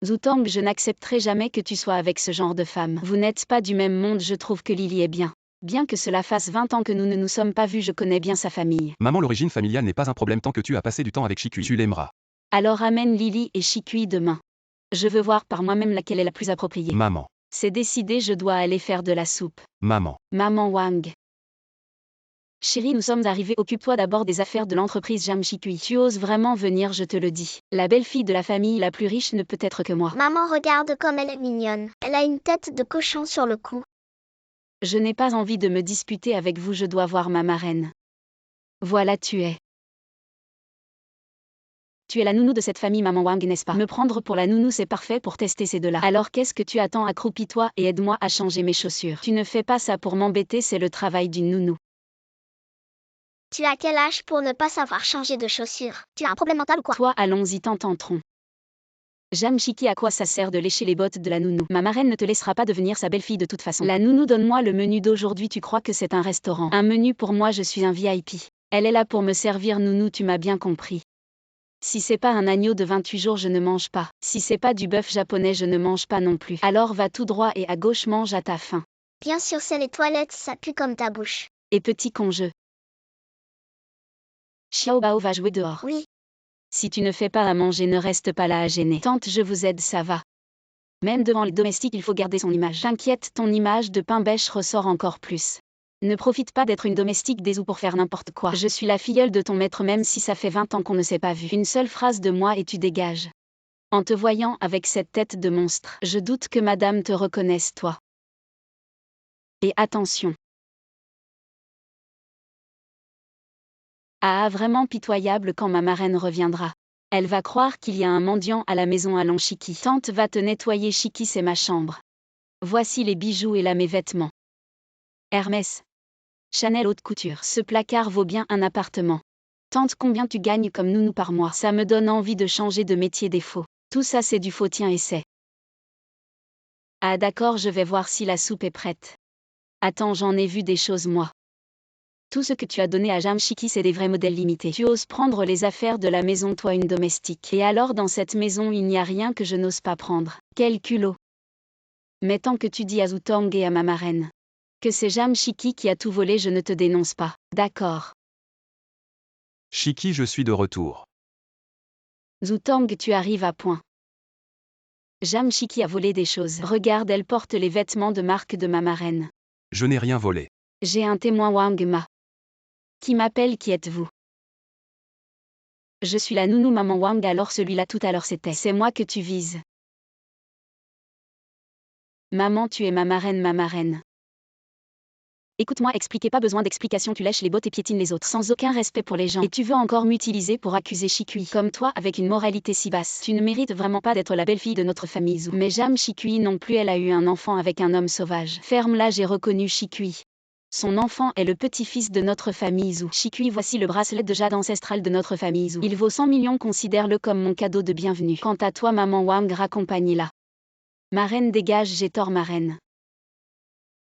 Speaker 1: Wutong, je n'accepterai jamais que tu sois avec ce genre de femme. Vous n'êtes pas du même monde, je trouve que Lily est bien. Bien que cela fasse 20 ans que nous ne nous sommes pas vus, je connais bien sa famille.
Speaker 3: Maman, l'origine familiale n'est pas un problème tant que tu as passé du temps avec Shikui. Tu l'aimeras.
Speaker 1: Alors amène Lily et Shikui demain. Je veux voir par moi-même laquelle est la plus appropriée.
Speaker 3: Maman.
Speaker 1: C'est décidé, je dois aller faire de la soupe.
Speaker 3: Maman.
Speaker 1: Maman Wang. Chérie, nous sommes arrivés, occupe-toi d'abord des affaires de l'entreprise Jam Shikui. Tu oses vraiment venir, je te le dis. La belle-fille de la famille la plus riche ne peut être que moi.
Speaker 6: Maman, regarde comme elle est mignonne. Elle a une tête de cochon sur le cou.
Speaker 1: Je n'ai pas envie de me disputer avec vous, je dois voir ma marraine. Voilà, tu es. Tu es la nounou de cette famille, maman Wang, n'est-ce pas? Me prendre pour la nounou, c'est parfait pour tester ces deux-là. Alors qu'est-ce que tu attends? Accroupis-toi et aide-moi à changer mes chaussures. Tu ne fais pas ça pour m'embêter, c'est le travail d'une nounou.
Speaker 6: Tu as quel âge pour ne pas savoir changer de chaussures? Tu as un problème mental ou quoi?
Speaker 1: Toi, allons-y, t'ententerons. Jam Shiki, à quoi ça sert de lécher les bottes de la nounou? Ma marraine ne te laissera pas devenir sa belle-fille de toute façon. La nounou, donne-moi le menu d'aujourd'hui, tu crois que c'est un restaurant? Un menu pour moi, je suis un VIP. Elle est là pour me servir, nounou, tu m'as bien compris. Si c'est pas un agneau de 28 jours, je ne mange pas. Si c'est pas du bœuf japonais, je ne mange pas non plus. Alors va tout droit et à gauche, mange à ta faim.
Speaker 6: Bien sûr, c'est les toilettes, ça pue comme ta bouche.
Speaker 1: Et petit conjeu. Xiao Bao va jouer dehors.
Speaker 6: Oui.
Speaker 1: Si tu ne fais pas à manger, ne reste pas là à gêner. Tante, je vous aide, ça va. Même devant les domestiques, il faut garder son image. T'inquiète, ton image de pain bêche ressort encore plus. Ne profite pas d'être une domestique des ou pour faire n'importe quoi. Je suis la filleule de ton maître même si ça fait 20 ans qu'on ne s'est pas vu. Une seule phrase de moi et tu dégages. En te voyant avec cette tête de monstre, je doute que madame te reconnaisse, toi. Et attention. Ah, vraiment pitoyable quand ma marraine reviendra. Elle va croire qu'il y a un mendiant à la maison, allons Shiki. Tante va te nettoyer, Shiki, c'est ma chambre. Voici les bijoux et là mes vêtements. Hermès. Chanel haute couture. Ce placard vaut bien un appartement. Tante, combien tu gagnes comme nounou par mois? Ça me donne envie de changer de métier des faux. Tout ça c'est du faux, tiens, et c'est. Ah d'accord, je vais voir si la soupe est prête. Attends, j'en ai vu des choses moi. Tout ce que tu as donné à Jam Shiki, c'est des vrais modèles limités. Tu oses prendre les affaires de la maison, toi, une domestique. Et alors dans cette maison, il n'y a rien que je n'ose pas prendre. Quel culot. Mais tant que tu dis à Wutong et à ma marraine que c'est Jam Shiki qui a tout volé, je ne te dénonce pas. D'accord.
Speaker 3: Shiki, je suis de retour.
Speaker 1: Wutong, tu arrives à point. Jam Shiki a volé des choses. Regarde, elle porte les vêtements de marque de ma marraine.
Speaker 3: Je n'ai rien volé.
Speaker 1: J'ai un témoin, Wang Ma. Qui m'appelle, qui êtes-vous? Je suis la nounou maman Wang, alors celui-là tout à l'heure c'était. C'est moi que tu vises. Maman, tu es ma marraine, ma marraine. Écoute-moi expliquer, pas besoin d'explication, tu lèches les bottes et piétines les autres sans aucun respect pour les gens. Et tu veux encore m'utiliser pour accuser Shikui. Comme toi, avec une moralité si basse. Tu ne mérites vraiment pas d'être la belle-fille de notre famille Zou. Mais Jam Shikui non plus, elle a eu un enfant avec un homme sauvage. Ferme-la, j'ai reconnu Shikui. Son enfant est le petit-fils de notre famille Zou. Shikui, voici le bracelet de jade ancestral de notre famille Zou. Il vaut 100 millions, considère-le comme mon cadeau de bienvenue. Quant à toi, maman Wang, raccompagne-la. Ma reine, dégage, j'ai tort, ma reine.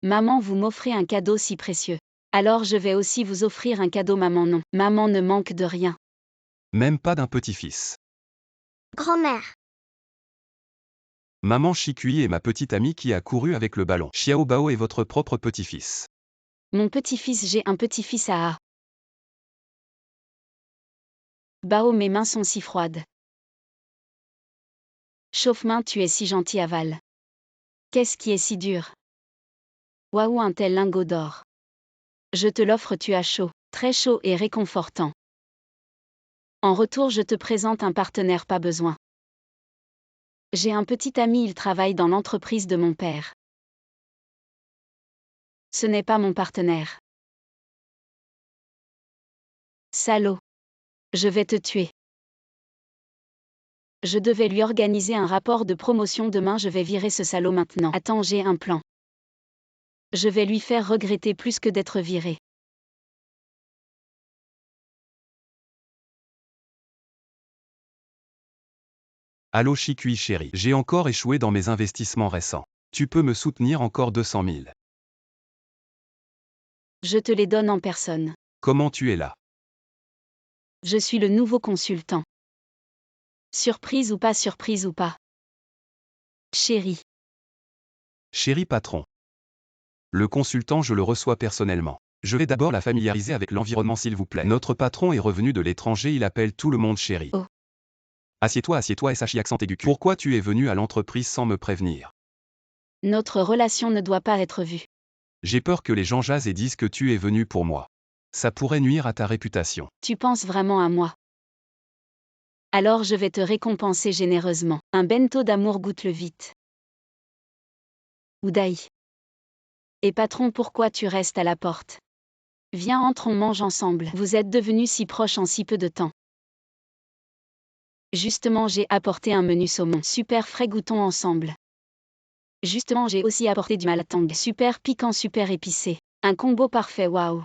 Speaker 1: Maman, vous m'offrez un cadeau si précieux. Alors je vais aussi vous offrir un cadeau, maman, non. Maman ne manque de rien.
Speaker 3: Même pas d'un petit-fils.
Speaker 6: Grand-mère.
Speaker 3: Maman Shikui est ma petite amie qui a couru avec le ballon. Xiao Bao est votre propre petit-fils.
Speaker 1: Mon petit-fils, j'ai un petit-fils à A. Bao, mes mains sont si froides. Chauffe-main, tu es si gentil, Aval. Qu'est-ce qui est si dur? Waouh, un tel lingot d'or. Je te l'offre, tu as chaud, très chaud et réconfortant. En retour, je te présente un partenaire, pas besoin. J'ai un petit ami, il travaille dans l'entreprise de mon père. Ce n'est pas mon partenaire. Salaud. Je vais te tuer. Je devais lui organiser un rapport de promotion demain, je vais virer ce salaud maintenant. Attends, j'ai un plan. Je vais lui faire regretter plus que d'être viré.
Speaker 3: Allô Chikui chéri, j'ai encore échoué dans mes investissements récents. Tu peux me soutenir encore 200 000.
Speaker 1: Je te les donne en personne.
Speaker 3: Comment tu es là?
Speaker 1: Je suis le nouveau consultant. Surprise ou pas, surprise ou pas. Chérie.
Speaker 3: Chéri patron. Le consultant, je le reçois personnellement. Je vais d'abord la familiariser avec l'environnement s'il vous plaît. Notre patron est revenu de l'étranger, il appelle tout le monde chéri.
Speaker 1: Oh.
Speaker 3: Assieds-toi, SHI accent aigu. Pourquoi tu es venu à l'entreprise sans me prévenir?
Speaker 1: Notre relation ne doit pas être vue.
Speaker 3: J'ai peur que les gens jasent et disent que tu es venu pour moi. Ça pourrait nuire à ta réputation.
Speaker 1: Tu penses vraiment à moi? Alors je vais te récompenser généreusement. Un bento d'amour, goûte-le vite. Oudaï. Et patron, pourquoi tu restes à la porte? Viens, entre, on mange ensemble. Vous êtes devenus si proches en si peu de temps. Justement, j'ai apporté un menu saumon. Super frais, goûtons ensemble. Justement, j'ai aussi apporté du malatang. Super piquant, super épicé. Un combo parfait, waouh.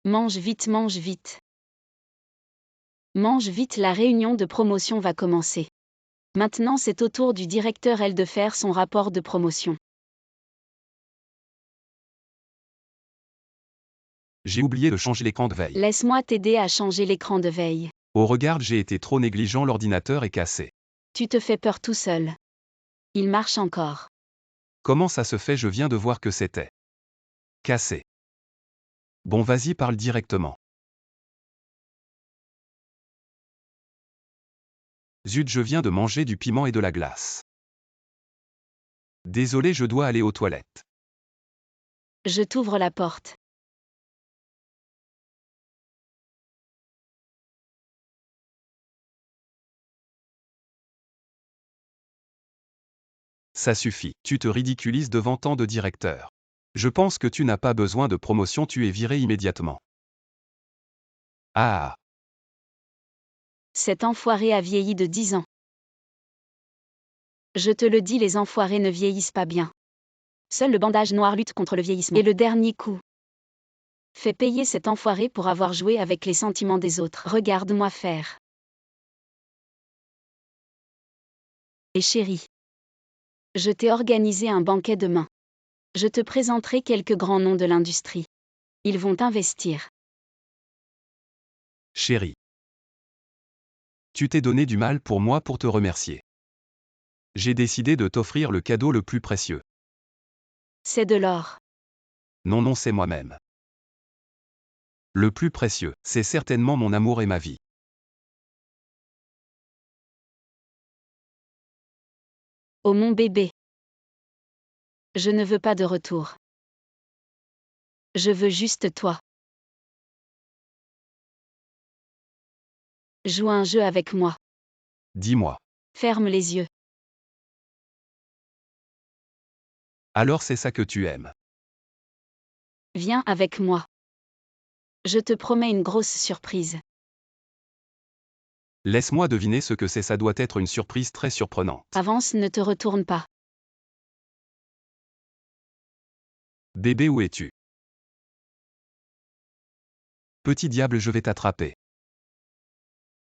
Speaker 1: Mange vite, mange vite. Mange vite, la réunion de promotion va commencer. Maintenant, c'est au tour du directeur L de faire son rapport de promotion.
Speaker 3: J'ai oublié de changer l'écran de veille.
Speaker 1: Laisse-moi t'aider à changer l'écran de veille.
Speaker 3: Oh regarde, j'ai été trop négligent, l'ordinateur est cassé.
Speaker 1: Tu te fais peur tout seul. Il marche encore.
Speaker 3: Comment ça se fait? Je viens de voir que c'était cassé. Bon, vas-y, parle directement. Zut, je viens de manger du piment et de la glace. Désolé, je dois aller aux toilettes.
Speaker 1: Je t'ouvre la porte.
Speaker 3: Ça suffit, tu te ridiculises devant tant de directeurs. Je pense que tu n'as pas besoin de promotion, tu es viré immédiatement. Ah.
Speaker 1: Cet enfoiré a vieilli de 10 ans. Je te le dis, les enfoirés ne vieillissent pas bien. Seul le bandage noir lutte contre le vieillissement. Et le dernier coup. Fais payer cet enfoiré pour avoir joué avec les sentiments des autres. Regarde-moi faire. Et chérie. Je t'ai organisé un banquet demain. Je te présenterai quelques grands noms de l'industrie. Ils vont investir.
Speaker 3: Chérie. Tu t'es donné du mal pour moi pour te remercier. J'ai décidé de t'offrir le cadeau le plus précieux.
Speaker 1: C'est de l'or.
Speaker 3: Non, non, c'est moi-même. Le plus précieux, c'est certainement mon amour et ma vie.
Speaker 1: Oh mon bébé. Je ne veux pas de retour. Je veux juste toi. Joue un jeu avec moi.
Speaker 3: Dis-moi.
Speaker 1: Ferme les yeux.
Speaker 3: Alors c'est ça que tu aimes.
Speaker 1: Viens avec moi. Je te promets une grosse surprise.
Speaker 3: Laisse-moi deviner ce que c'est, ça doit être une surprise très surprenante.
Speaker 1: Avance, ne te retourne pas.
Speaker 3: Bébé, où es-tu? Petit diable, je vais t'attraper.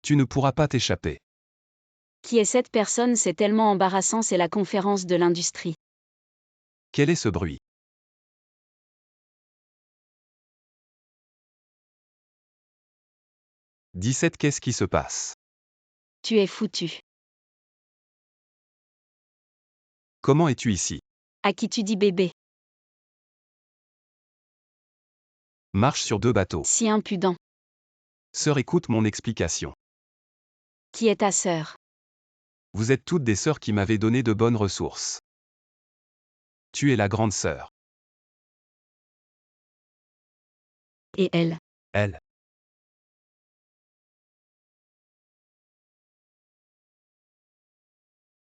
Speaker 3: Tu ne pourras pas t'échapper.
Speaker 1: Qui est cette personne? C'est tellement embarrassant, c'est la conférence de l'industrie.
Speaker 3: Quel est ce bruit? « 17 Qu'est-ce qui se passe?
Speaker 1: Tu es foutu.
Speaker 3: Comment es-tu ici?
Speaker 1: À qui tu dis bébé?
Speaker 3: Marche sur deux bateaux.
Speaker 1: Si impudent.
Speaker 3: Sœur, écoute mon explication.
Speaker 1: Qui est ta sœur?
Speaker 3: Vous êtes toutes des sœurs qui m'avaient donné de bonnes ressources. Tu es la grande sœur.
Speaker 1: Et elle?
Speaker 3: Elle.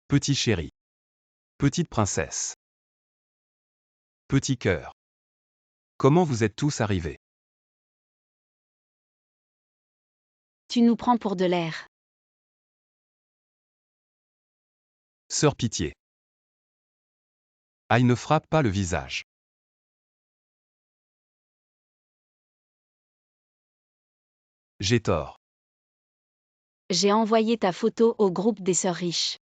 Speaker 3: Petit chéri. Petite princesse. Petit cœur. Comment vous êtes tous arrivés?
Speaker 1: Tu nous prends pour de l'air.
Speaker 3: Sœur pitié. Aïe ne frappe pas le visage. J'ai tort.
Speaker 1: J'ai envoyé ta photo au groupe des sœurs riches.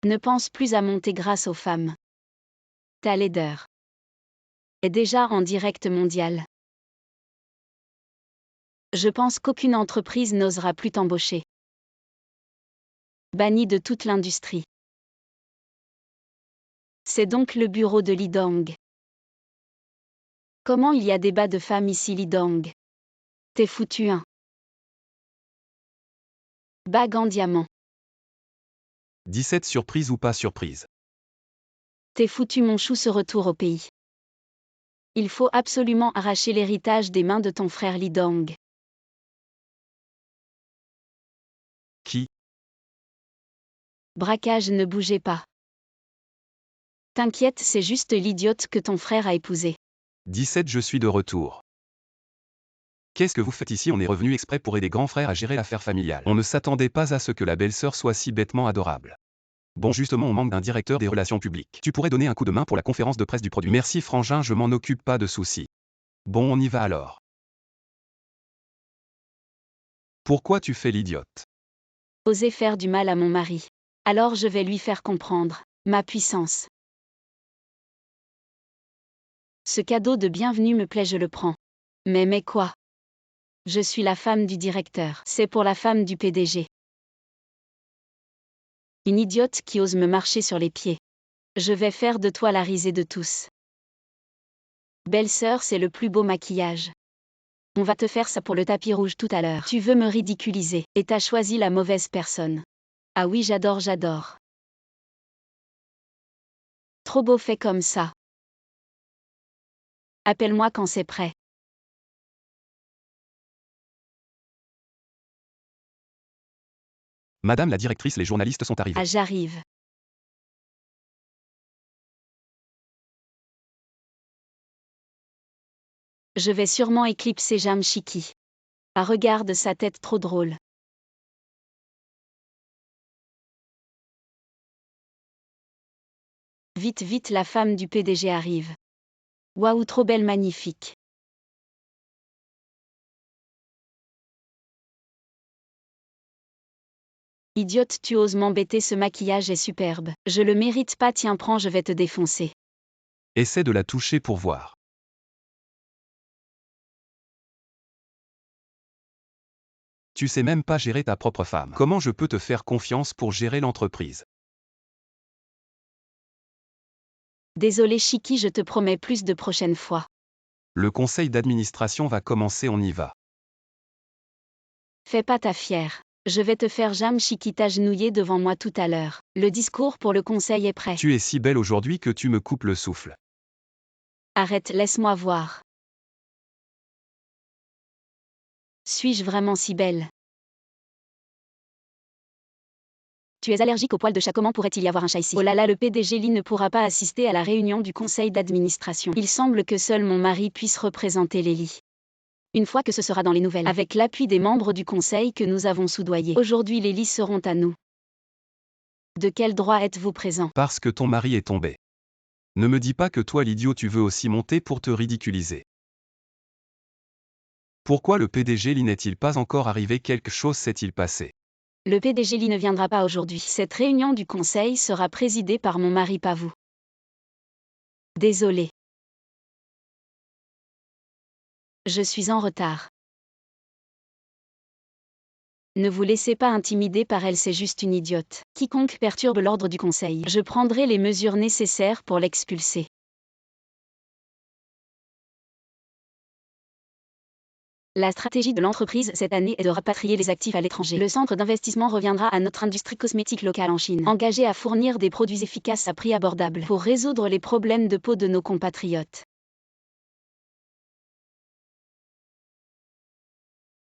Speaker 1: Ne pense plus à monter grâce aux femmes. Ta laideur est déjà en direct mondial. Je pense qu'aucune entreprise n'osera plus t'embaucher. Banni de toute l'industrie. C'est donc le bureau de Li Dong. Comment il y a des bas de femmes ici, Li Dong? T'es foutu, hein? Bague en diamant.
Speaker 3: 17 surprise ou pas surprise.
Speaker 1: T'es foutu, mon chou, ce retour au pays. Il faut absolument arracher l'héritage des mains de ton frère Li Dong.
Speaker 3: Qui?
Speaker 1: Braquage, ne bougez pas. T'inquiète, c'est juste l'idiote que ton frère a épousé.
Speaker 3: 17 je suis de retour. Qu'est-ce que vous faites ici? On est revenu exprès pour aider grand frère à gérer l'affaire familiale. On ne s'attendait pas à ce que la belle-sœur soit si bêtement adorable. Bon, justement, on manque d'un directeur des relations publiques. Tu pourrais donner un coup de main pour la conférence de presse du produit. Merci frangin, je m'en occupe, pas de souci. Bon, on y va alors. Pourquoi tu fais l'idiote?
Speaker 1: Oser faire du mal à mon mari. Alors je vais lui faire comprendre ma puissance. Ce cadeau de bienvenue me plaît, je le prends. Mais quoi? Je suis la femme du directeur. C'est pour la femme du PDG. Une idiote qui ose me marcher sur les pieds. Je vais faire de toi la risée de tous. Belle-sœur, c'est le plus beau maquillage. On va te faire ça pour le tapis rouge tout à l'heure. Tu veux me ridiculiser, et t'as choisi la mauvaise personne. Ah oui, j'adore. Trop beau fait comme ça. Appelle-moi quand c'est prêt.
Speaker 3: Madame la directrice, les journalistes sont arrivés.
Speaker 1: Ah, j'arrive. Je vais sûrement éclipser Jam Chiki. Ah, regarde sa tête trop drôle. Vite, la femme du PDG arrive. Waouh, trop belle, magnifique. Idiote, tu oses m'embêter, ce maquillage est superbe. Je le mérite pas, tiens, prends, je vais te défoncer.
Speaker 3: Essaie de la toucher pour voir. Tu sais même pas gérer ta propre femme. Comment je peux te faire confiance pour gérer l'entreprise?
Speaker 1: Désolé Chiki, je te promets plus de prochaine fois.
Speaker 3: Le conseil d'administration va commencer, on y va.
Speaker 1: Fais pas ta fière. Je vais te faire Jam Chiki t'agenouiller devant moi tout à l'heure. Le discours pour le conseil est prêt.
Speaker 3: Tu es si belle aujourd'hui que tu me coupes le souffle.
Speaker 1: Arrête, laisse-moi voir. Suis-je vraiment si belle? Tu es allergique aux poils de chat, comment pourrait-il y avoir un chat ici? Oh là là, le PDG Lee ne pourra pas assister à la réunion du conseil d'administration. Il semble que seul mon mari puisse représenter les Lee. Une fois que ce sera dans les nouvelles, avec l'appui des membres du conseil que nous avons soudoyés. Aujourd'hui les Lee seront à nous. De quel droit êtes-vous présent?
Speaker 3: Parce que ton mari est tombé. Ne me dis pas que toi l'idiot tu veux aussi monter pour te ridiculiser. Pourquoi le PDG Lee n'est-il pas encore arrivé? Quelque chose s'est-il passé?
Speaker 1: Le PDG Lee ne viendra pas aujourd'hui. Cette réunion du conseil sera présidée par mon mari, pas vous. Désolé. Je suis en retard. Ne vous laissez pas intimider par elle, c'est juste une idiote. Quiconque perturbe l'ordre du conseil, je prendrai les mesures nécessaires pour l'expulser. La stratégie de l'entreprise cette année est de rapatrier les actifs à l'étranger. Le centre d'investissement reviendra à notre industrie cosmétique locale en Chine, engagée à fournir des produits efficaces à prix abordable pour résoudre les problèmes de peau de nos compatriotes.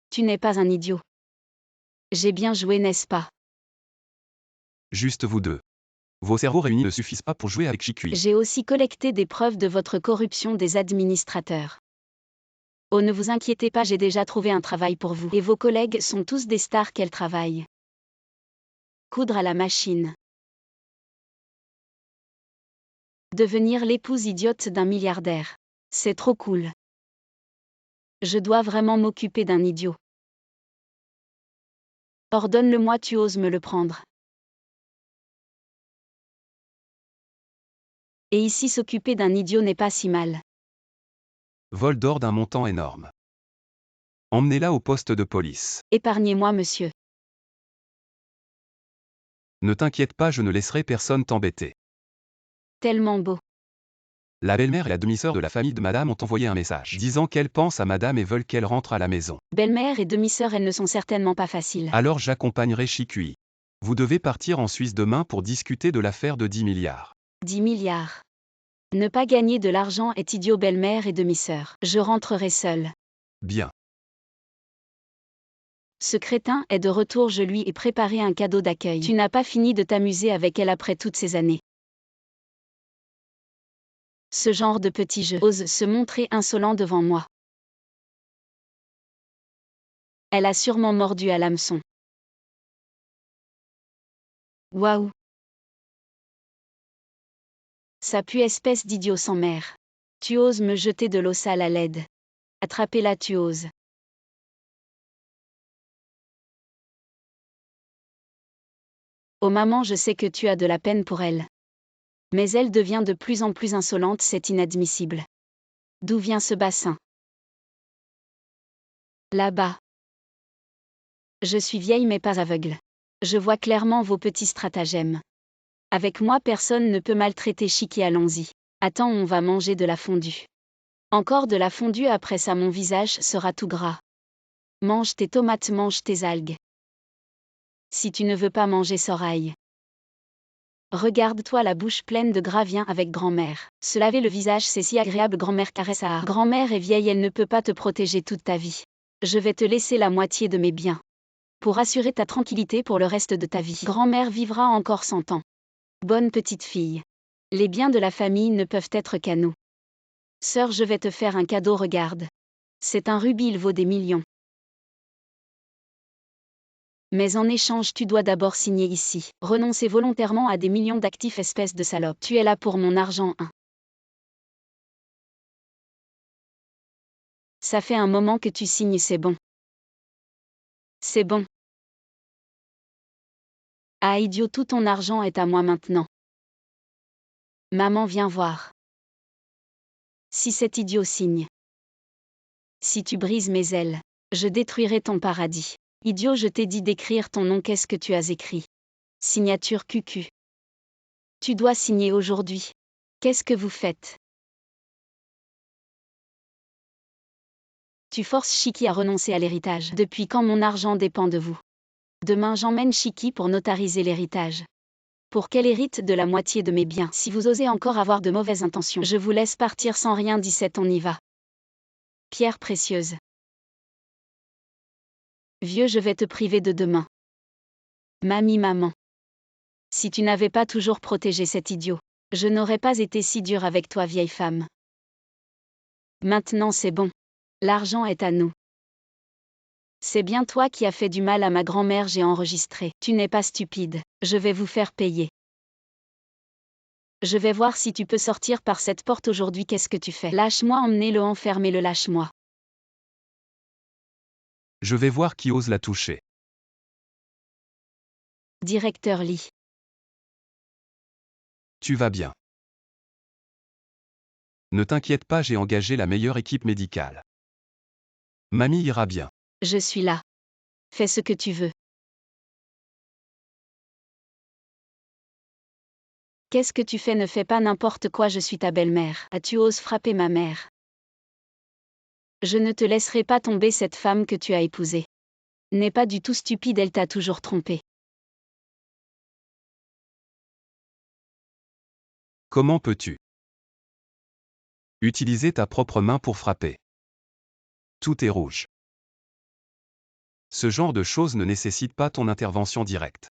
Speaker 1: Tu n'es pas un idiot. J'ai bien joué, n'est-ce pas?
Speaker 3: Juste vous deux. Vos cerveaux réunis ne suffisent pas pour jouer avec Shikui.
Speaker 1: J'ai aussi collecté des preuves de votre corruption des administrateurs. Oh, ne vous inquiétez pas, j'ai déjà trouvé un travail pour vous. Et vos collègues sont tous des stars, quel travail. Coudre à la machine. Devenir l'épouse idiote d'un milliardaire. C'est trop cool. Je dois vraiment m'occuper d'un idiot. Ordonne-le-moi, tu oses me le prendre. Et ici, s'occuper d'un idiot n'est pas si mal.
Speaker 3: Vol d'or d'un montant énorme. Emmenez-la au poste de police.
Speaker 1: Épargnez-moi, monsieur.
Speaker 3: Ne t'inquiète pas, je ne laisserai personne t'embêter.
Speaker 1: Tellement beau.
Speaker 3: La belle-mère et la demi-sœur de la famille de madame ont envoyé un message disant qu'elles pensent à madame et veulent qu'elle rentre à la maison.
Speaker 1: Belle-mère et demi-sœur, elles ne sont certainement pas faciles.
Speaker 3: Alors j'accompagnerai Shikui. Vous devez partir en Suisse demain pour discuter de l'affaire de 10 milliards.
Speaker 1: 10 milliards. Ne pas gagner de l'argent est idiot, belle-mère et demi-sœur. Je rentrerai seule.
Speaker 3: Bien.
Speaker 1: Ce crétin est de retour, je lui ai préparé un cadeau d'accueil. Tu n'as pas fini de t'amuser avec elle après toutes ces années. Ce genre de petit jeu ose se montrer insolent devant moi. Elle a sûrement mordu à l'hameçon. Waouh! Ça pue, espèce d'idiot sans mère. Tu oses me jeter de l'eau sale à l'aide. Attrapez-la, tu oses. Oh maman, je sais que tu as de la peine pour elle. Mais elle devient de plus en plus insolente, c'est inadmissible. D'où vient ce bassin? Là-bas. Je suis vieille mais pas aveugle. Je vois clairement vos petits stratagèmes. Avec moi personne ne peut maltraiter Shiki, allons-y. Attends, on va manger de la fondue. Encore de la fondue, après ça mon visage sera tout gras. Mange tes tomates, mange tes algues. Si tu ne veux pas manger, Soraille. Regarde-toi la bouche pleine de gras, viens avec grand-mère. Se laver le visage, c'est si agréable, grand-mère caresse à. Grand-mère est vieille, elle ne peut pas te protéger toute ta vie. Je vais te laisser la moitié de mes biens. Pour assurer ta tranquillité pour le reste de ta vie. Grand-mère vivra encore 100 ans. Bonne petite fille. Les biens de la famille ne peuvent être qu'à nous. Sœur, je vais te faire un cadeau, regarde. C'est un rubis, il vaut des millions. Mais en échange, tu dois d'abord signer ici. Renoncer volontairement à des millions d'actifs, espèce de salope. Tu es là pour mon argent, hein. Ça fait un moment que tu signes, c'est bon. C'est bon. Ah idiot, tout ton argent est à moi maintenant. Maman, viens voir. Si cet idiot signe. Si tu brises mes ailes, je détruirai ton paradis. Idiot, je t'ai dit d'écrire ton nom, qu'est-ce que tu as écrit? Signature QQ. Tu dois signer aujourd'hui. Qu'est-ce que vous faites? Tu forces Shiki à renoncer à l'héritage. Depuis quand mon argent dépend de vous? Demain j'emmène Shiki pour notariser l'héritage. Pour qu'elle hérite de la moitié de mes biens. Si vous osez encore avoir de mauvaises intentions, je vous laisse partir sans rien. 17, on y va. Pierre précieuse. Vieux, je vais te priver de demain. Mamie, maman. Si tu n'avais pas toujours protégé cet idiot, je n'aurais pas été si dure avec toi, vieille femme. Maintenant c'est bon. L'argent est à nous. C'est bien toi qui as fait du mal à ma grand-mère, j'ai enregistré. Tu n'es pas stupide, je vais vous faire payer. Je vais voir si tu peux sortir par cette porte aujourd'hui, qu'est-ce que tu fais? Lâche-moi, emmenez-le, enfermez-le, lâche-moi.
Speaker 3: Je vais voir qui ose la toucher.
Speaker 1: Directeur Lee.
Speaker 3: Tu vas bien. Ne t'inquiète pas, j'ai engagé la meilleure équipe médicale. Mamie ira bien.
Speaker 1: Je suis là. Fais ce que tu veux. Qu'est-ce que tu fais? Ne fais pas n'importe quoi, je suis ta belle-mère. Ah, tu oses frapper ma mère. Je ne te laisserai pas tomber cette femme que tu as épousée. N'est pas du tout stupide, elle t'a toujours trompé.
Speaker 3: Comment peux-tu utiliser ta propre main pour frapper? Tout est rouge. Ce genre de choses ne nécessite pas ton intervention directe.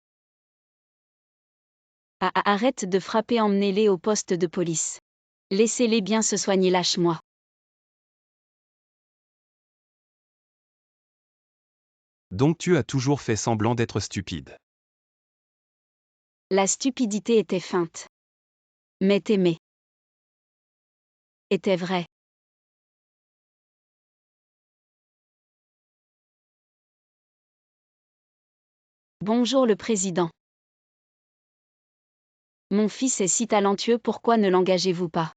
Speaker 1: Arrête de frapper, emmenez-les au poste de police. Laissez-les bien se soigner, lâche-moi.
Speaker 3: Donc tu as toujours fait semblant d'être stupide.
Speaker 1: La stupidité était feinte. Mais t'aimer était vrai. Bonjour le président. Mon fils est si talentueux, pourquoi ne l'engagez-vous pas?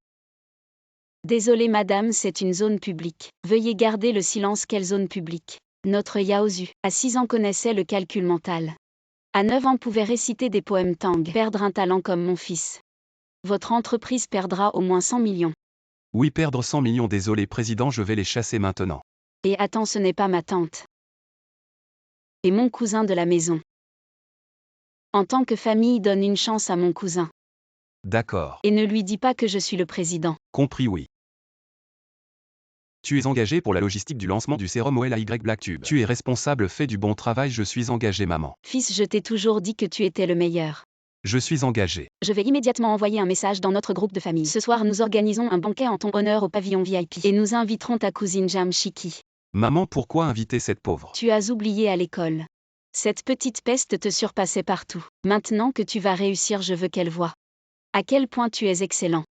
Speaker 1: Désolé madame, c'est une zone publique. Veuillez garder le silence. Quelle zone publique? Notre Yaozu, à 6 ans, connaissait le calcul mental. À 9 ans, pouvait réciter des poèmes Tang. Perdre un talent comme mon fils. Votre entreprise perdra au moins 100 millions.
Speaker 3: Oui, perdre 100 millions, désolé président, je vais les chasser maintenant.
Speaker 1: Et attends, ce n'est pas ma tante. Et mon cousin de la maison. En tant que famille, donne une chance à mon cousin.
Speaker 3: D'accord.
Speaker 1: Et ne lui dis pas que je suis le président.
Speaker 3: Compris, oui. Tu es engagé pour la logistique du lancement du sérum OLAY Black Tube. Tu es responsable, fais du bon travail, je suis engagé maman.
Speaker 1: Fils, je t'ai toujours dit que tu étais le meilleur.
Speaker 3: Je suis engagé.
Speaker 1: Je vais immédiatement envoyer un message dans notre groupe de famille. Ce soir, nous organisons un banquet en ton honneur au pavillon VIP. Et nous inviterons ta cousine Jam Shiki.
Speaker 3: Maman, pourquoi inviter cette pauvre?
Speaker 1: Tu as oublié à l'école. Cette petite peste te surpassait partout. Maintenant que tu vas réussir, je veux qu'elle voie à quel point tu es excellent.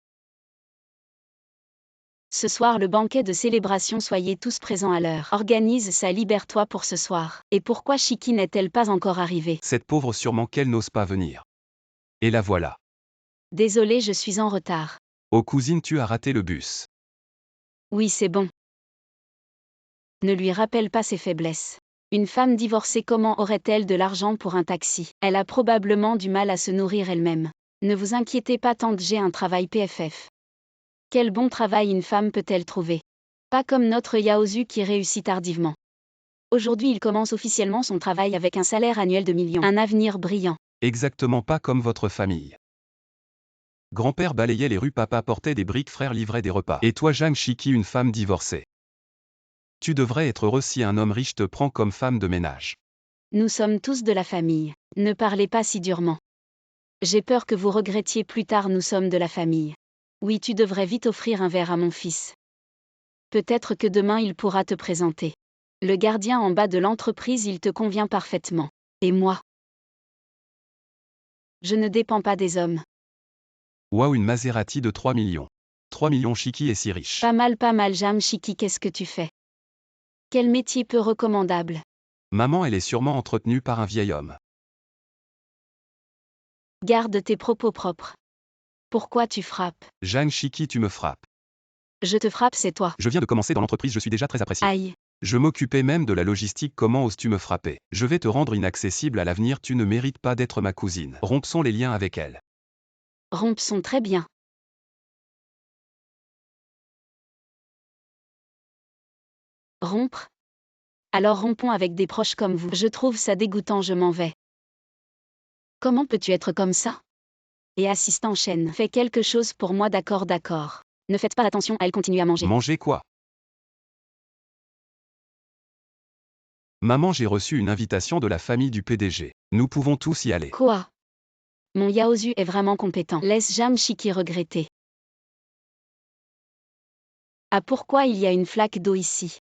Speaker 1: Ce soir, le banquet de célébration, soyez tous présents à l'heure. Organise ça, libère-toi pour ce soir. Et pourquoi Shiki n'est-elle pas encore arrivée?
Speaker 3: Cette pauvre, sûrement qu'elle n'ose pas venir. Et la voilà.
Speaker 1: Désolée, je suis en retard.
Speaker 3: Oh cousine, tu as raté le bus.
Speaker 1: Oui, c'est bon. Ne lui rappelle pas ses faiblesses. Une femme divorcée, comment aurait-elle de l'argent pour un taxi? Elle a probablement du mal à se nourrir elle-même. Ne vous inquiétez pas, tante, j'ai un travail PFF. Quel bon travail une femme peut-elle trouver? Pas comme notre Yaozu qui réussit tardivement. Aujourd'hui, il commence officiellement son travail avec un salaire annuel de millions. Un avenir brillant.
Speaker 3: Exactement pas comme votre famille. Grand-père balayait les rues, papa portait des briques, frère livrait des repas. Et toi, Jang Shiki, une femme divorcée. Tu devrais être heureux si un homme riche te prend comme femme de ménage.
Speaker 1: Nous sommes tous de la famille. Ne parlez pas si durement. J'ai peur que vous regrettiez plus tard, nous sommes de la famille. Oui, tu devrais vite offrir un verre à mon fils. Peut-être que demain il pourra te présenter. Le gardien en bas de l'entreprise, il te convient parfaitement. Et moi? Je ne dépends pas des hommes.
Speaker 3: Waouh, une Maserati de 3 millions. 3 millions, Shiki est si riche.
Speaker 1: Pas mal, Jam Shiki, qu'est-ce que tu fais? Quel métier peu recommandable.
Speaker 3: Maman, elle est sûrement entretenue par un vieil homme.
Speaker 1: Garde tes propos propres. Pourquoi tu frappes?
Speaker 3: Jang Shiki, tu me frappes.
Speaker 1: Je te frappe, c'est toi.
Speaker 3: Je viens de commencer dans l'entreprise, je suis déjà très apprécié.
Speaker 1: Aïe.
Speaker 3: Je m'occupais même de la logistique, comment oses-tu me frapper? Je vais te rendre inaccessible à l'avenir, tu ne mérites pas d'être ma cousine. Rompons les liens avec elle.
Speaker 1: Rompons, très bien. Rompre? Alors rompons avec des proches comme vous. Je trouve ça dégoûtant, je m'en vais. Comment peux-tu être comme ça? Et assistant chaîne, fais quelque chose pour moi, d'accord. Ne faites pas attention à elle, continue à manger.
Speaker 3: Manger quoi? Maman, j'ai reçu une invitation de la famille du PDG. Nous pouvons tous y aller.
Speaker 1: Quoi? Mon Yaozu est vraiment compétent. Laisse Jam Shiki regretter. Ah, pourquoi il y a une flaque d'eau ici?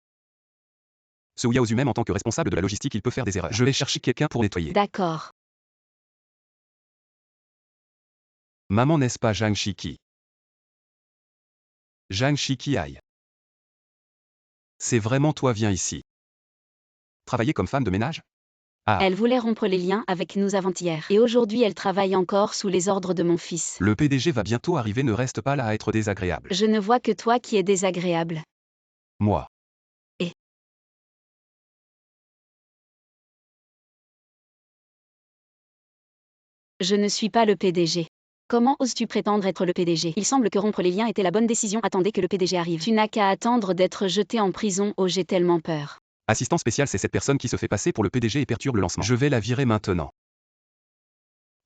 Speaker 3: Ce Yaozu, même en tant que responsable de la logistique, il peut faire des erreurs. Je vais chercher quelqu'un pour nettoyer.
Speaker 1: D'accord.
Speaker 3: Maman, n'est-ce pas Jang Shiki? Jang Shiki, aïe. C'est vraiment toi, viens ici. Travailler comme femme de ménage? Ah.
Speaker 1: Elle voulait rompre les liens avec nous avant-hier. Et aujourd'hui, elle travaille encore sous les ordres de mon fils.
Speaker 3: Le PDG va bientôt arriver, ne reste pas là à être désagréable.
Speaker 1: Je ne vois que toi qui es désagréable.
Speaker 3: Moi.
Speaker 1: Et je ne suis pas le PDG. Comment oses-tu prétendre être le PDG? Il semble que rompre les liens était la bonne décision. Attendez que le PDG arrive. Tu n'as qu'à attendre d'être jeté en prison. Oh, j'ai tellement peur.
Speaker 3: Assistant spécial, c'est cette personne qui se fait passer pour le PDG et perturbe le lancement. Je vais la virer maintenant.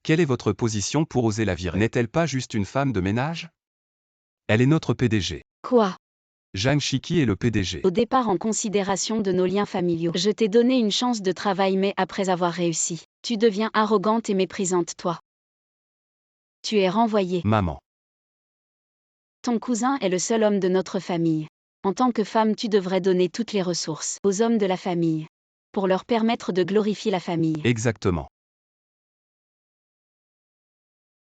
Speaker 3: Quelle est votre position pour oser la virer? N'est-elle pas juste une femme de ménage? Elle est notre PDG.
Speaker 1: Quoi?
Speaker 3: Zhang Shiki est le PDG.
Speaker 1: Au départ, en considération de nos liens familiaux, je t'ai donné une chance de travail, mais après avoir réussi, tu deviens arrogante et méprisante, toi. Tu es renvoyée.
Speaker 3: Maman.
Speaker 1: Ton cousin est le seul homme de notre famille. En tant que femme, tu devrais donner toutes les ressources aux hommes de la famille, pour leur permettre de glorifier la famille.
Speaker 3: Exactement.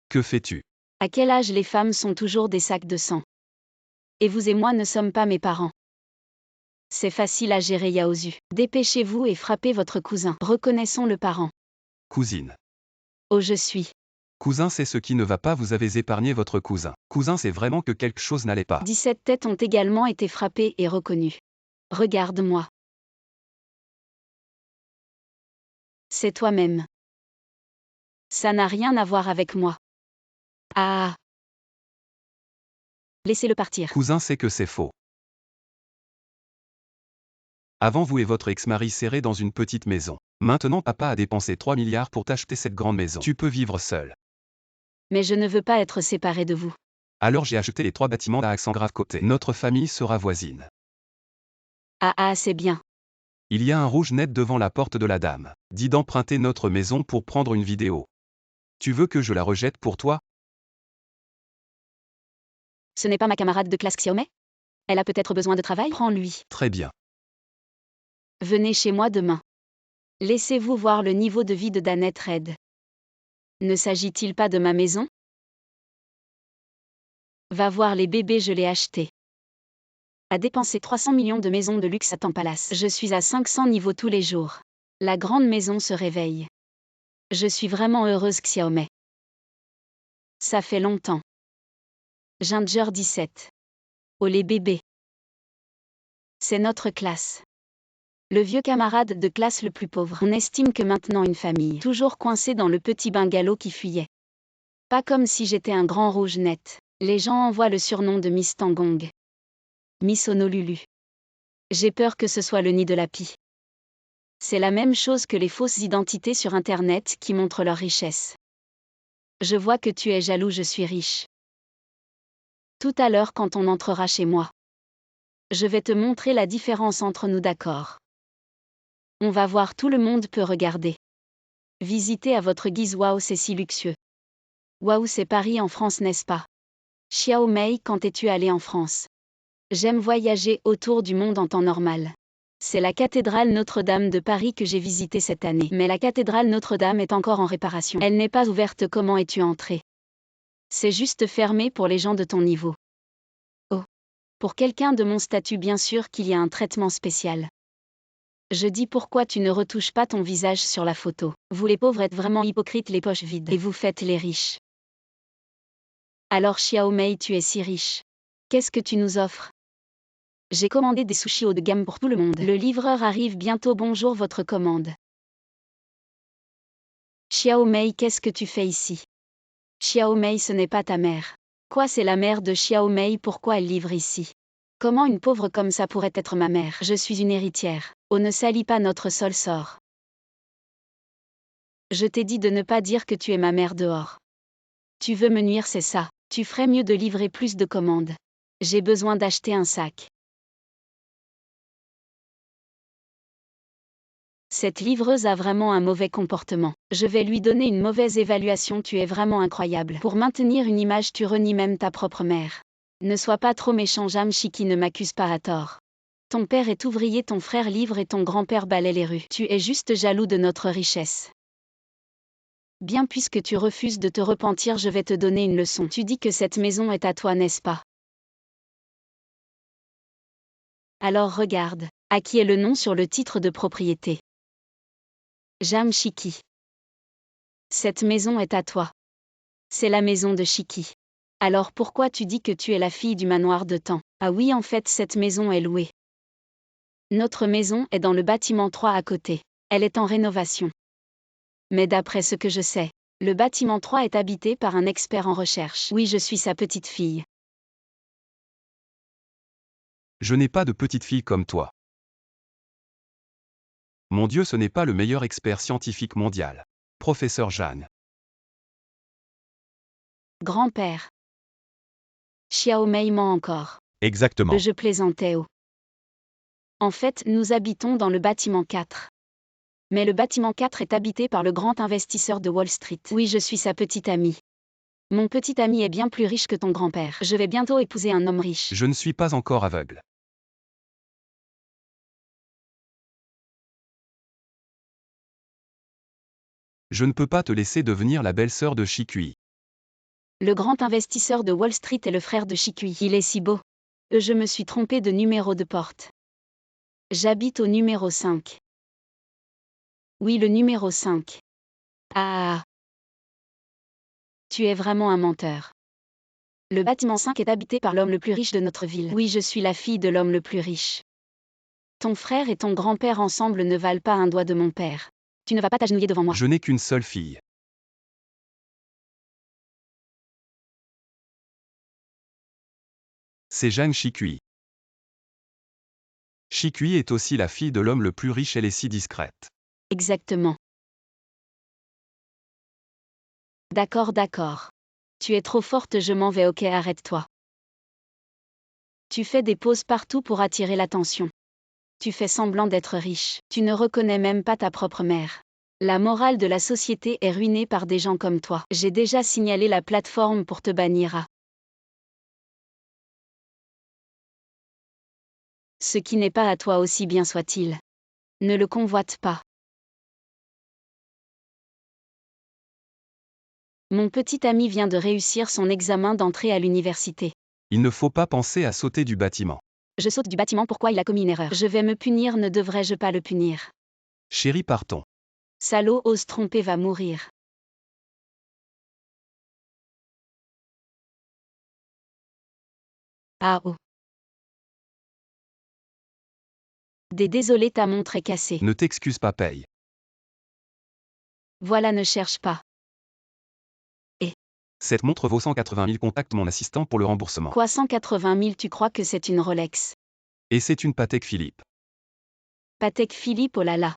Speaker 3: Que fais-tu?
Speaker 1: À quel âge les femmes sont toujours des sacs de sang? Et vous et moi ne sommes pas mes parents. C'est facile à gérer, Yaozu. Dépêchez-vous et frappez votre cousin. Reconnaissons le parent.
Speaker 3: Cousine.
Speaker 1: Oh, je suis.
Speaker 3: Cousin, c'est ce qui ne va pas, vous avez épargné votre cousin. Cousin, c'est vraiment que quelque chose n'allait pas.
Speaker 1: 17 têtes ont également été frappées et reconnues. Regarde-moi. C'est toi-même. Ça n'a rien à voir avec moi. Ah. Laissez-le partir.
Speaker 3: Cousin, c'est que c'est faux. Avant, vous et votre ex-mari serrés dans une petite maison. Maintenant, papa a dépensé 3 milliards pour t'acheter cette grande maison. Tu peux vivre seul.
Speaker 1: Mais je ne veux pas être séparée de vous.
Speaker 3: Alors j'ai acheté les 3 bâtiments à accent grave côté. Notre famille sera voisine.
Speaker 1: Ah, c'est bien.
Speaker 3: Il y a un rouge net devant la porte de la dame. Dis d'emprunter notre maison pour prendre une vidéo. Tu veux que je la rejette pour toi?
Speaker 1: Ce n'est pas ma camarade de classe Xiaomei? Elle a peut-être besoin de travail? Prends-lui.
Speaker 3: Très bien.
Speaker 1: Venez chez moi demain. Laissez-vous voir le niveau de vie de Danette Red. Ne s'agit-il pas de ma maison? Va voir les bébés, je l'ai acheté. A dépensé 300 millions de maisons de luxe à Tampalace. Je suis à 500 niveaux tous les jours. La grande maison se réveille. Je suis vraiment heureuse, Xiaomei. Ça fait longtemps. Ginger 17. Oh les bébés. C'est notre classe. Le vieux camarade de classe le plus pauvre. On estime que maintenant une famille, toujours coincée dans le petit bungalow qui fuyait. Pas comme si j'étais un grand rouge net. Les gens envoient le surnom de Miss Tangong. Miss Honolulu. J'ai peur que ce soit le nid de la pie. C'est la même chose que les fausses identités sur Internet qui montrent leur richesse. Je vois que tu es jaloux, je suis riche. Tout à l'heure quand on entrera chez moi. Je vais te montrer la différence entre nous, d'accord? On va voir, tout le monde peut regarder. Visitez à votre guise, waouh, c'est si luxueux. Waouh, c'est Paris en France, n'est-ce pas? Xiaomei, quand es-tu allée en France? J'aime voyager autour du monde en temps normal. C'est la cathédrale Notre-Dame de Paris que j'ai visitée cette année. Mais la cathédrale Notre-Dame est encore en réparation. Elle n'est pas ouverte. Comment es-tu entrée? C'est juste fermé pour les gens de ton niveau. Oh. Pour quelqu'un de mon statut, bien sûr qu'il y a un traitement spécial. Je dis, pourquoi tu ne retouches pas ton visage sur la photo? Vous les pauvres êtes vraiment hypocrites, les poches vides. Et vous faites les riches. Alors Xiaomei, tu es si riche. Qu'est-ce que tu nous offres? J'ai commandé des sushis haut de gamme pour tout le monde. Le livreur arrive bientôt. Bonjour, votre commande. Xiaomei, qu'est-ce que tu fais ici? Xiaomei, ce n'est pas ta mère. Quoi, c'est la mère de Xiaomei? Pourquoi elle livre ici? Comment une pauvre comme ça pourrait être ma mère? Je suis une héritière. Oh, ne salis pas notre seul sort. Je t'ai dit de ne pas dire que tu es ma mère dehors. Tu veux me nuire, c'est ça? Tu ferais mieux de livrer plus de commandes. J'ai besoin d'acheter un sac. Cette livreuse a vraiment un mauvais comportement. Je vais lui donner une mauvaise évaluation. Tu es vraiment incroyable. Pour maintenir une image, tu renies même ta propre mère. Ne sois pas trop méchant, Zhang Shiki ne m'accuse pas à tort. Ton père est ouvrier, ton frère livre et ton grand-père balaie les rues. Tu es juste jaloux de notre richesse. Bien, puisque tu refuses de te repentir, je vais te donner une leçon. Tu dis que cette maison est à toi, n'est-ce pas? Alors regarde, à qui est le nom sur le titre de propriété? Zhang Shiki. Cette maison est à toi. C'est la maison de Shiki. Alors pourquoi tu dis que tu es la fille du manoir de Tan? Ah oui, en fait cette maison est louée. Notre maison est dans le bâtiment 3 à côté. Elle est en rénovation. Mais d'après ce que je sais, Le bâtiment 3 est habité par un expert en recherche. Oui, je suis sa petite fille.
Speaker 3: Je n'ai pas de petite fille comme toi. Mon Dieu, ce n'est pas le meilleur expert scientifique mondial. Professeur Jeanne.
Speaker 1: Grand-père. Xiao Mei ment encore.
Speaker 2: Exactement.
Speaker 1: Je plaisantais. En fait, nous habitons dans le bâtiment 4. Mais le bâtiment 4 est habité par le grand investisseur de Wall Street. Oui, je suis sa petite amie. Mon petit ami est bien plus riche que ton grand-père. Je vais bientôt épouser un homme riche.
Speaker 3: Je ne suis pas encore aveugle. Je ne peux pas te laisser devenir la belle-sœur de Shikui.
Speaker 1: Le grand investisseur de Wall Street est le frère de Shikui. Il est si beau. Je me suis trompé de numéro de porte. J'habite au numéro 5. Oui, le numéro 5. Ah. Tu es vraiment un menteur. Le bâtiment 5 est habité par l'homme le plus riche de notre ville. Oui, je suis la fille de l'homme le plus riche. Ton frère et ton grand-père ensemble ne valent pas un doigt de mon père. Tu ne vas pas t'agenouiller devant moi.
Speaker 3: Je n'ai qu'une seule fille. C'est Jeanne Shikui. Shikui est aussi la fille de l'homme le plus riche, elle est si discrète.
Speaker 1: Exactement. D'accord, d'accord. Tu es trop forte, je m'en vais, ok, arrête-toi. Tu fais des pauses partout pour attirer l'attention. Tu fais semblant d'être riche. Tu ne reconnais même pas ta propre mère. La morale de la société est ruinée par des gens comme toi. J'ai déjà signalé la plateforme pour te bannir. Ce qui n'est pas à toi aussi bien soit-il. Ne le convoite pas. Mon petit ami vient de réussir son examen d'entrée à l'université.
Speaker 3: Il ne faut pas penser à sauter du bâtiment.
Speaker 1: Je saute du bâtiment, pourquoi il a commis une erreur? Je vais me punir, ne devrais-je pas le punir?
Speaker 3: Chérie, partons.
Speaker 1: Salaud, ose tromper, va mourir. Ah oh. Désolé, ta montre est cassée.
Speaker 3: Ne t'excuse pas, paye.
Speaker 1: Voilà, ne cherche pas.
Speaker 3: Cette montre vaut 180 000, contacte mon assistant pour le remboursement.
Speaker 1: Quoi, 180 000, tu crois que c'est une Rolex?
Speaker 3: Et c'est une Patek Philippe.
Speaker 1: Patek Philippe, oh là là.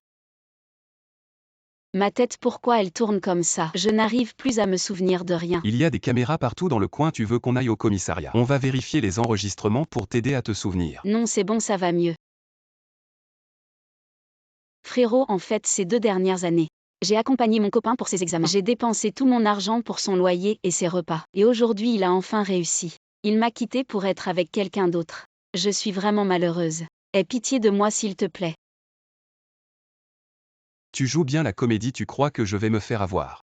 Speaker 1: Ma tête, pourquoi elle tourne comme ça? Je n'arrive plus à me souvenir de rien.
Speaker 3: Il y a des caméras partout dans le coin, tu veux qu'on aille au commissariat? On va vérifier les enregistrements pour t'aider à te souvenir.
Speaker 1: Non, c'est bon, ça va mieux. Frérot, en fait, ces 2 dernières années, j'ai accompagné mon copain pour ses examens. J'ai dépensé tout mon argent pour son loyer et ses repas. Et aujourd'hui, il a enfin réussi. Il m'a quitté pour être avec quelqu'un d'autre. Je suis vraiment malheureuse. Aie pitié de moi, s'il te plaît.
Speaker 3: Tu joues bien la comédie, tu crois que je vais me faire avoir.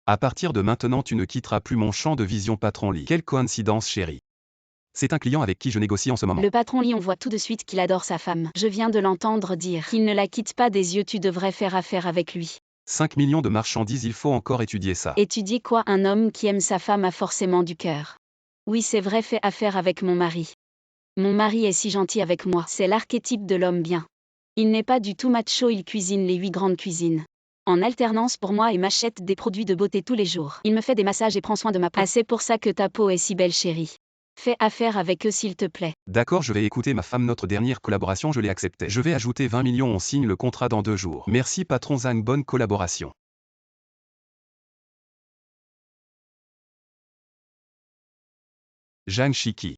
Speaker 3: À partir de maintenant, tu ne quitteras plus mon champ de vision, patron Lee. Quelle coïncidence, chérie. C'est un client avec qui je négocie en ce moment.
Speaker 1: Le patron Lee, on voit tout de suite qu'il adore sa femme. Je viens de l'entendre dire qu'il ne la quitte pas des yeux, tu devrais faire affaire avec lui.
Speaker 3: 5 millions de marchandises, il faut encore étudier ça.
Speaker 1: Étudier quoi? Un homme qui aime sa femme a forcément du cœur. Oui, c'est vrai, fais affaire avec mon mari. Mon mari est si gentil avec moi, c'est l'archétype de l'homme bien. Il n'est pas du tout macho, il cuisine les 8 grandes cuisines. En alternance pour moi et m'achète des produits de beauté tous les jours. Il me fait des massages et prend soin de ma peau. Ah, c'est pour ça que ta peau est si belle, chérie. Fais affaire avec eux, s'il te plaît.
Speaker 3: D'accord, je vais écouter ma femme, notre dernière collaboration, je l'ai acceptée. Je vais ajouter 20 millions, on signe le contrat dans 2 jours. Merci patron Zhang, bonne collaboration. Zhang Shiki.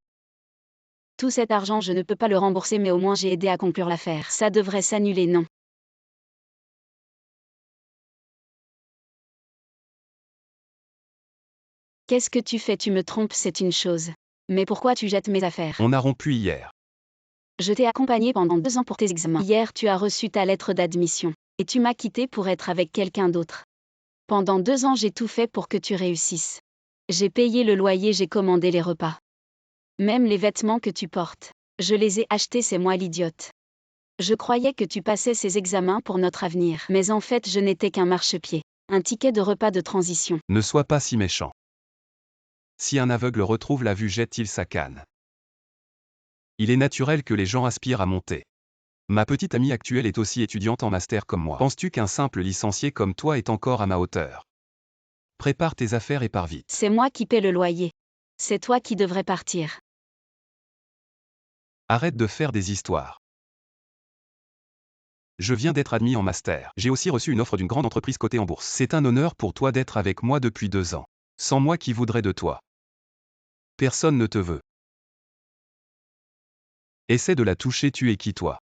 Speaker 1: Tout cet argent, je ne peux pas le rembourser, mais au moins j'ai aidé à conclure l'affaire. Ça devrait s'annuler, non? Qu'est-ce que tu fais? Tu me trompes, c'est une chose. Mais pourquoi tu jettes mes affaires?
Speaker 3: On a rompu hier.
Speaker 1: Je t'ai accompagné pendant 2 ans pour tes examens. Hier, tu as reçu ta lettre d'admission. Et tu m'as quitté pour être avec quelqu'un d'autre. Pendant 2 ans, j'ai tout fait pour que tu réussisses. J'ai payé le loyer, j'ai commandé les repas. Même les vêtements que tu portes. Je les ai achetés, c'est moi l'idiote. Je croyais que tu passais ces examens pour notre avenir. Mais en fait, je n'étais qu'un marchepied. Un ticket de repas de transition.
Speaker 3: Ne sois pas si méchant. Si un aveugle retrouve la vue, jette-t-il sa canne? Il est naturel que les gens aspirent à monter. Ma petite amie actuelle est aussi étudiante en master comme moi. Penses-tu qu'un simple licencié comme toi est encore à ma hauteur? Prépare tes affaires et pars vite.
Speaker 1: C'est moi qui paie le loyer. C'est toi qui devrais partir.
Speaker 3: Arrête de faire des histoires. Je viens d'être admis en master. J'ai aussi reçu une offre d'une grande entreprise cotée en bourse. C'est un honneur pour toi d'être avec moi depuis 2 ans. Sans moi, qui voudrait de toi? Personne ne te veut. Essaie de la toucher, tu es qui toi?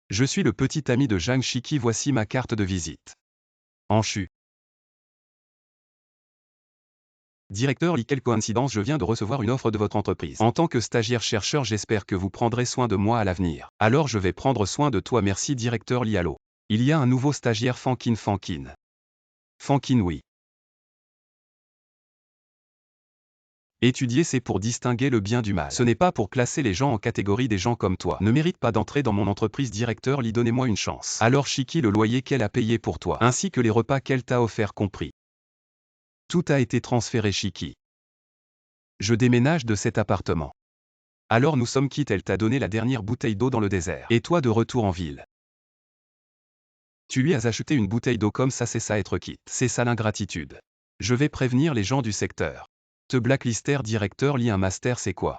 Speaker 3: Je suis le petit ami de Zhang Shiki, voici ma carte de visite. Enchu. Directeur Lee, quelle coïncidence, je viens de recevoir une offre de votre entreprise. En tant que stagiaire chercheur, j'espère que vous prendrez soin de moi à l'avenir. Alors je vais prendre soin de toi, merci directeur Lee. Allô. Il y a un nouveau stagiaire, Fankin. Fankin, oui. Étudier, c'est pour distinguer le bien du mal. Ce n'est pas pour classer les gens en catégorie. Des gens comme toi ne méritent pas d'entrer dans mon entreprise. Directeur Lee, donnez-moi une chance. Alors Shiki, le loyer qu'elle a payé pour toi, ainsi que les repas qu'elle t'a offert compris. Tout a été transféré, Shiki. Je déménage de cet appartement. Alors nous sommes quittes, elle t'a donné la dernière bouteille d'eau dans le désert. Et toi de retour en ville. Tu lui as acheté une bouteille d'eau comme ça, c'est ça être quitte. C'est ça l'ingratitude. Je vais prévenir les gens du secteur. Te blacklister, directeur Lee, un master c'est quoi?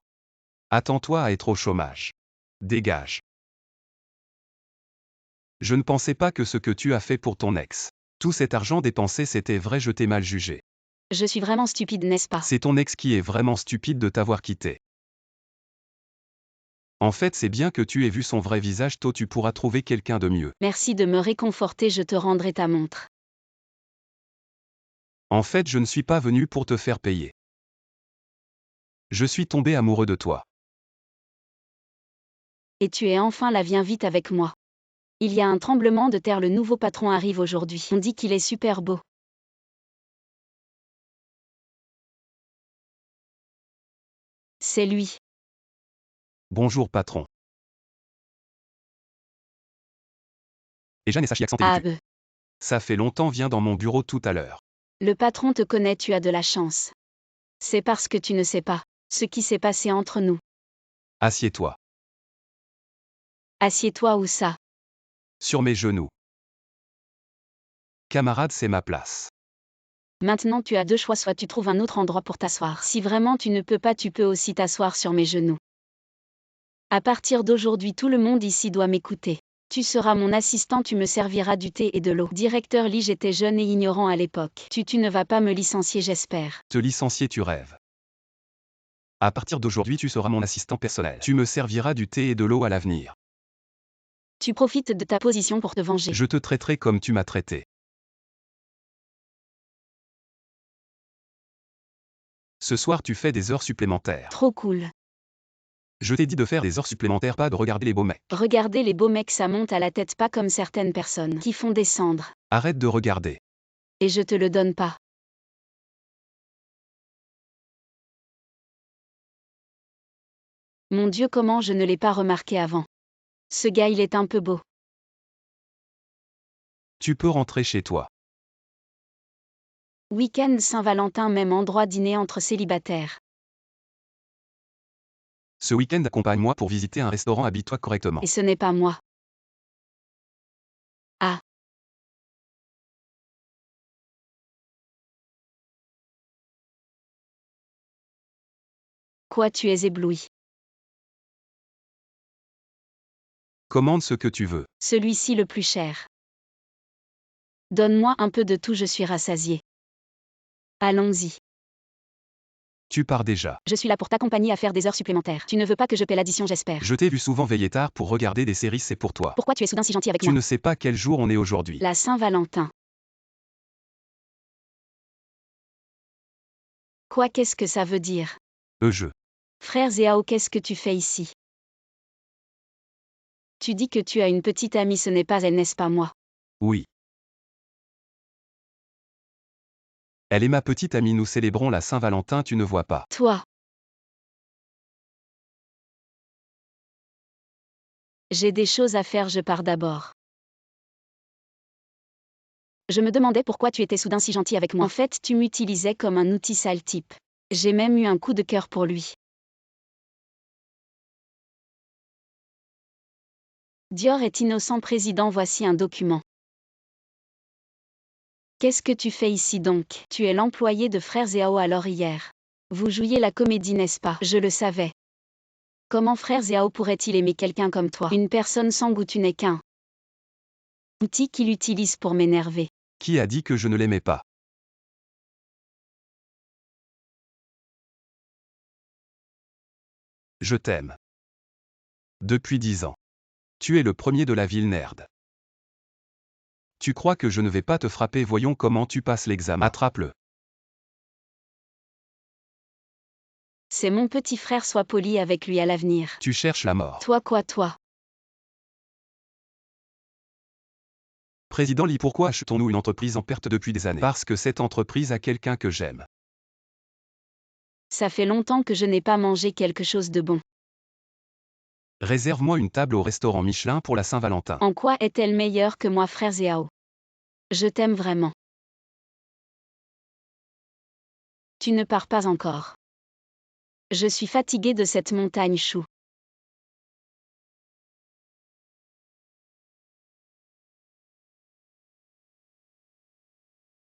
Speaker 3: Attends-toi à être au chômage. Dégage. Je ne pensais pas que ce que tu as fait pour ton ex, tout cet argent dépensé, c'était vrai, je t'ai mal jugé.
Speaker 1: Je suis vraiment stupide, n'est-ce pas?
Speaker 3: C'est ton ex qui est vraiment stupide de t'avoir quitté. En fait, c'est bien que tu aies vu son vrai visage, tôt tu pourras trouver quelqu'un de mieux.
Speaker 1: Merci de me réconforter, je te rendrai ta montre.
Speaker 3: En fait, je ne suis pas venu pour te faire payer. Je suis tombé amoureux de toi.
Speaker 1: Et tu es enfin là, viens vite avec moi. Il y a un tremblement de terre, le nouveau patron arrive aujourd'hui. On dit qu'il est super beau. C'est lui.
Speaker 3: Bonjour patron. Et Jeanne et Sachi accenté
Speaker 1: Ah,
Speaker 3: YouTube. Ça fait longtemps, viens dans mon bureau tout à l'heure.
Speaker 1: Le patron te connaît, tu as de la chance. C'est parce que tu ne sais pas ce qui s'est passé entre nous.
Speaker 3: Assieds-toi.
Speaker 1: Assieds-toi où ça?
Speaker 3: Sur mes genoux. Camarade, c'est ma place.
Speaker 1: Maintenant tu as deux choix, soit tu trouves un autre endroit pour t'asseoir. Si vraiment tu ne peux pas, tu peux aussi t'asseoir sur mes genoux. À partir d'aujourd'hui, tout le monde ici doit m'écouter. Tu seras mon assistant, tu me serviras du thé et de l'eau. Directeur Lee, j'étais jeune et ignorant à l'époque. Tu ne vas pas me licencier, j'espère.
Speaker 3: Te licencier, tu rêves. À partir d'aujourd'hui, tu seras mon assistant personnel. Tu me serviras du thé et de l'eau à l'avenir.
Speaker 1: Tu profites de ta position pour te venger.
Speaker 3: Je te traiterai comme tu m'as traité. Ce soir, tu fais des heures supplémentaires.
Speaker 1: Trop cool.
Speaker 3: Je t'ai dit de faire des heures supplémentaires, pas de regarder les beaux mecs.
Speaker 1: Regardez les beaux mecs, ça monte à la tête, pas comme certaines personnes qui font descendre.
Speaker 3: Arrête de regarder.
Speaker 1: Et je te le donne pas. Mon Dieu, comment je ne l'ai pas remarqué avant. Ce gars, il est un peu beau.
Speaker 3: Tu peux rentrer chez toi.
Speaker 1: Week-end Saint-Valentin, même endroit, dîner entre célibataires.
Speaker 3: Ce week-end, accompagne-moi pour visiter un restaurant, habille-toi correctement.
Speaker 1: Et ce n'est pas moi. Ah. Quoi, tu es ébloui?
Speaker 3: Commande ce que tu veux.
Speaker 1: Celui-ci le plus cher. Donne-moi un peu de tout, je suis rassasié. Allons-y.
Speaker 3: Tu pars déjà.
Speaker 1: Je suis là pour t'accompagner à faire des heures supplémentaires. Tu ne veux pas que je paie l'addition, j'espère.
Speaker 3: Je t'ai vu souvent veiller tard pour regarder des séries, c'est pour toi.
Speaker 1: Pourquoi tu es soudain si gentil avec
Speaker 3: Tu
Speaker 1: moi?
Speaker 3: ne sais pas quel jour on est aujourd'hui.
Speaker 1: La Saint-Valentin. Quoi, qu'est-ce que ça veut dire?
Speaker 3: Je.
Speaker 1: Frère Zéao, qu'est-ce que tu fais ici? Tu dis que tu as une petite amie, ce n'est pas elle, n'est-ce pas moi?
Speaker 3: Oui. Elle est ma petite amie, nous célébrons la Saint-Valentin, tu ne vois pas.
Speaker 1: Toi. J'ai des choses à faire, je pars d'abord. Je me demandais pourquoi tu étais soudain si gentil avec moi. En fait, tu m'utilisais comme un outil sale type. J'ai même eu un coup de cœur pour lui. Dior est innocent président, voici un document. Qu'est-ce que tu fais ici donc? Tu es l'employé de Frère Zhao alors hier. Vous jouiez la comédie, n'est-ce pas? Je le savais. Comment Frère Zhao pourrait-il aimer quelqu'un comme toi? Une personne sans goût, tu n'es qu'un outil qu'il utilise pour m'énerver.
Speaker 3: Qui a dit que je ne l'aimais pas? Je t'aime. Depuis 10 ans. Tu es le premier de la ville nerd. Tu crois que je ne vais pas te frapper? Voyons comment tu passes l'examen. Attrape-le.
Speaker 1: C'est mon petit frère, sois poli avec lui à l'avenir.
Speaker 3: Tu cherches la mort.
Speaker 1: Toi quoi, toi?
Speaker 3: Président Lee, pourquoi achetons-nous une entreprise en perte depuis des années? Parce que cette entreprise a quelqu'un que j'aime.
Speaker 1: Ça fait longtemps que je n'ai pas mangé quelque chose de bon.
Speaker 3: Réserve-moi une table au restaurant Michelin pour la Saint-Valentin.
Speaker 1: En quoi est-elle meilleure que moi, Frère Zhao? Je t'aime vraiment. Tu ne pars pas encore. Je suis fatiguée de cette montagne chou.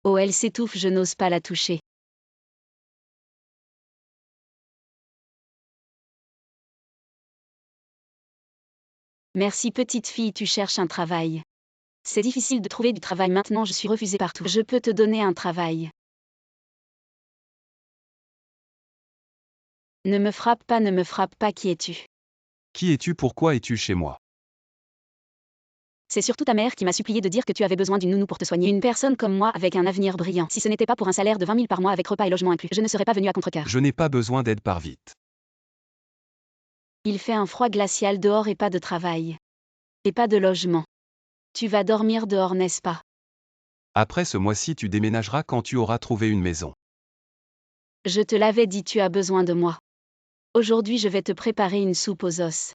Speaker 1: Oh, elle s'étouffe, je n'ose pas la toucher. Merci petite fille, tu cherches un travail. C'est difficile de trouver du travail maintenant, je suis refusée partout. Je peux te donner un travail. Ne me frappe pas, qui es-tu?
Speaker 3: Qui es-tu? Pourquoi es-tu chez moi?
Speaker 1: C'est surtout ta mère qui m'a supplié de dire que tu avais besoin d'une nounou pour te soigner. Une personne comme moi avec un avenir brillant. Si ce n'était pas pour un salaire de 20 000 par mois avec repas et logement inclus, je ne serais pas venue à Contrecœur.
Speaker 3: Je n'ai pas besoin d'aide, par vite.
Speaker 1: Il fait un froid glacial dehors et pas de travail. Et pas de logement. Tu vas dormir dehors, n'est-ce pas?
Speaker 3: Après ce mois-ci, tu déménageras quand tu auras trouvé une maison.
Speaker 1: Je te l'avais dit, tu as besoin de moi. Aujourd'hui, je vais te préparer une soupe aux os.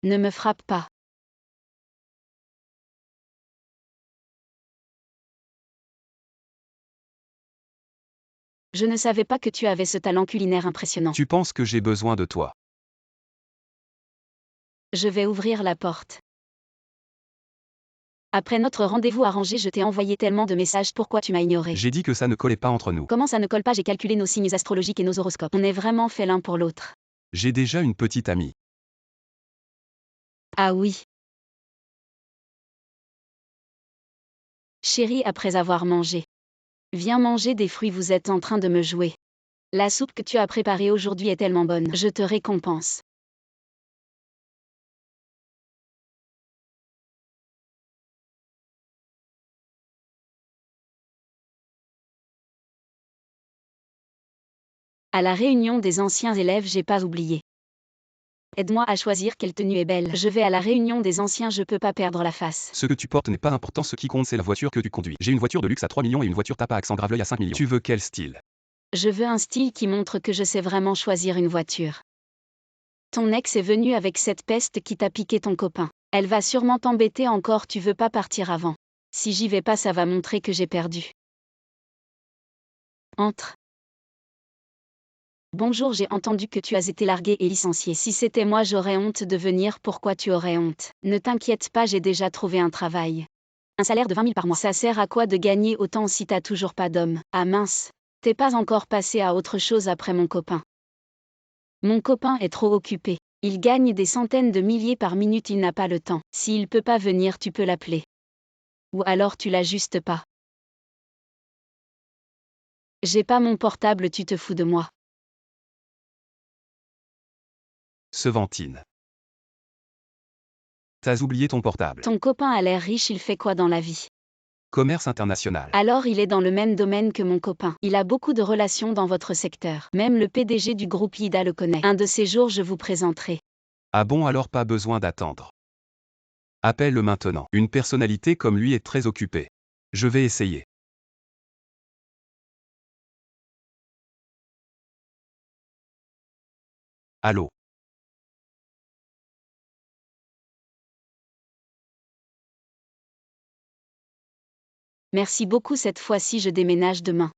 Speaker 1: Ne me frappe pas. Je ne savais pas que tu avais ce talent culinaire impressionnant.
Speaker 3: Tu penses que j'ai besoin de toi?
Speaker 1: Je vais ouvrir la porte. Après notre rendez-vous arrangé, je t'ai envoyé tellement de messages, pourquoi tu m'as ignoré?
Speaker 3: J'ai dit que ça ne collait pas entre nous.
Speaker 1: Comment ça ne colle pas? J'ai calculé nos signes astrologiques et nos horoscopes. On est vraiment fait l'un pour l'autre.
Speaker 3: J'ai déjà une petite amie.
Speaker 1: Ah oui. Chérie, après avoir mangé. Viens manger des fruits, vous êtes en train de me jouer. La soupe que tu as préparée aujourd'hui est tellement bonne, je te récompense. À la réunion des anciens élèves, j'ai pas oublié. Aide-moi à choisir quelle tenue est belle. Je vais à la réunion des anciens, je peux pas perdre la face.
Speaker 3: Ce que tu portes n'est pas important, ce qui compte c'est la voiture que tu conduis. J'ai une voiture de luxe à 3 millions et une voiture tape à accent grave-l'œil à 5 millions. Tu veux quel style?
Speaker 1: Je veux un style qui montre que je sais vraiment choisir une voiture. Ton ex est venu avec cette peste qui t'a piqué ton copain. Elle va sûrement t'embêter encore, tu veux pas partir avant. Si j'y vais pas, ça va montrer que j'ai perdu. Entre. Bonjour, j'ai entendu que tu as été largué et licencié. Si c'était moi, j'aurais honte de venir. Pourquoi tu aurais honte? Ne t'inquiète pas, j'ai déjà trouvé un travail. Un salaire de 20 000 par mois. Ça sert à quoi de gagner autant si t'as toujours pas d'homme? Ah mince, t'es pas encore passé à autre chose après mon copain. Mon copain est trop occupé. Il gagne des centaines de milliers par minute, il n'a pas le temps. S'il peut pas venir, tu peux l'appeler. Ou alors tu l'as juste pas. J'ai pas mon portable, tu te fous de moi.
Speaker 3: Seventine. T'as oublié ton portable.
Speaker 1: Ton copain a l'air riche, il fait quoi dans la vie?
Speaker 3: Commerce international.
Speaker 1: Alors il est dans le même domaine que mon copain. Il a beaucoup de relations dans votre secteur. Même le PDG du groupe Ida le connaît. Un de ces jours, je vous présenterai.
Speaker 3: Ah bon, alors pas besoin d'attendre. Appelle-le maintenant. Une personnalité comme lui est très occupée. Je vais essayer. Allô?
Speaker 1: Merci beaucoup, cette fois-ci je déménage demain.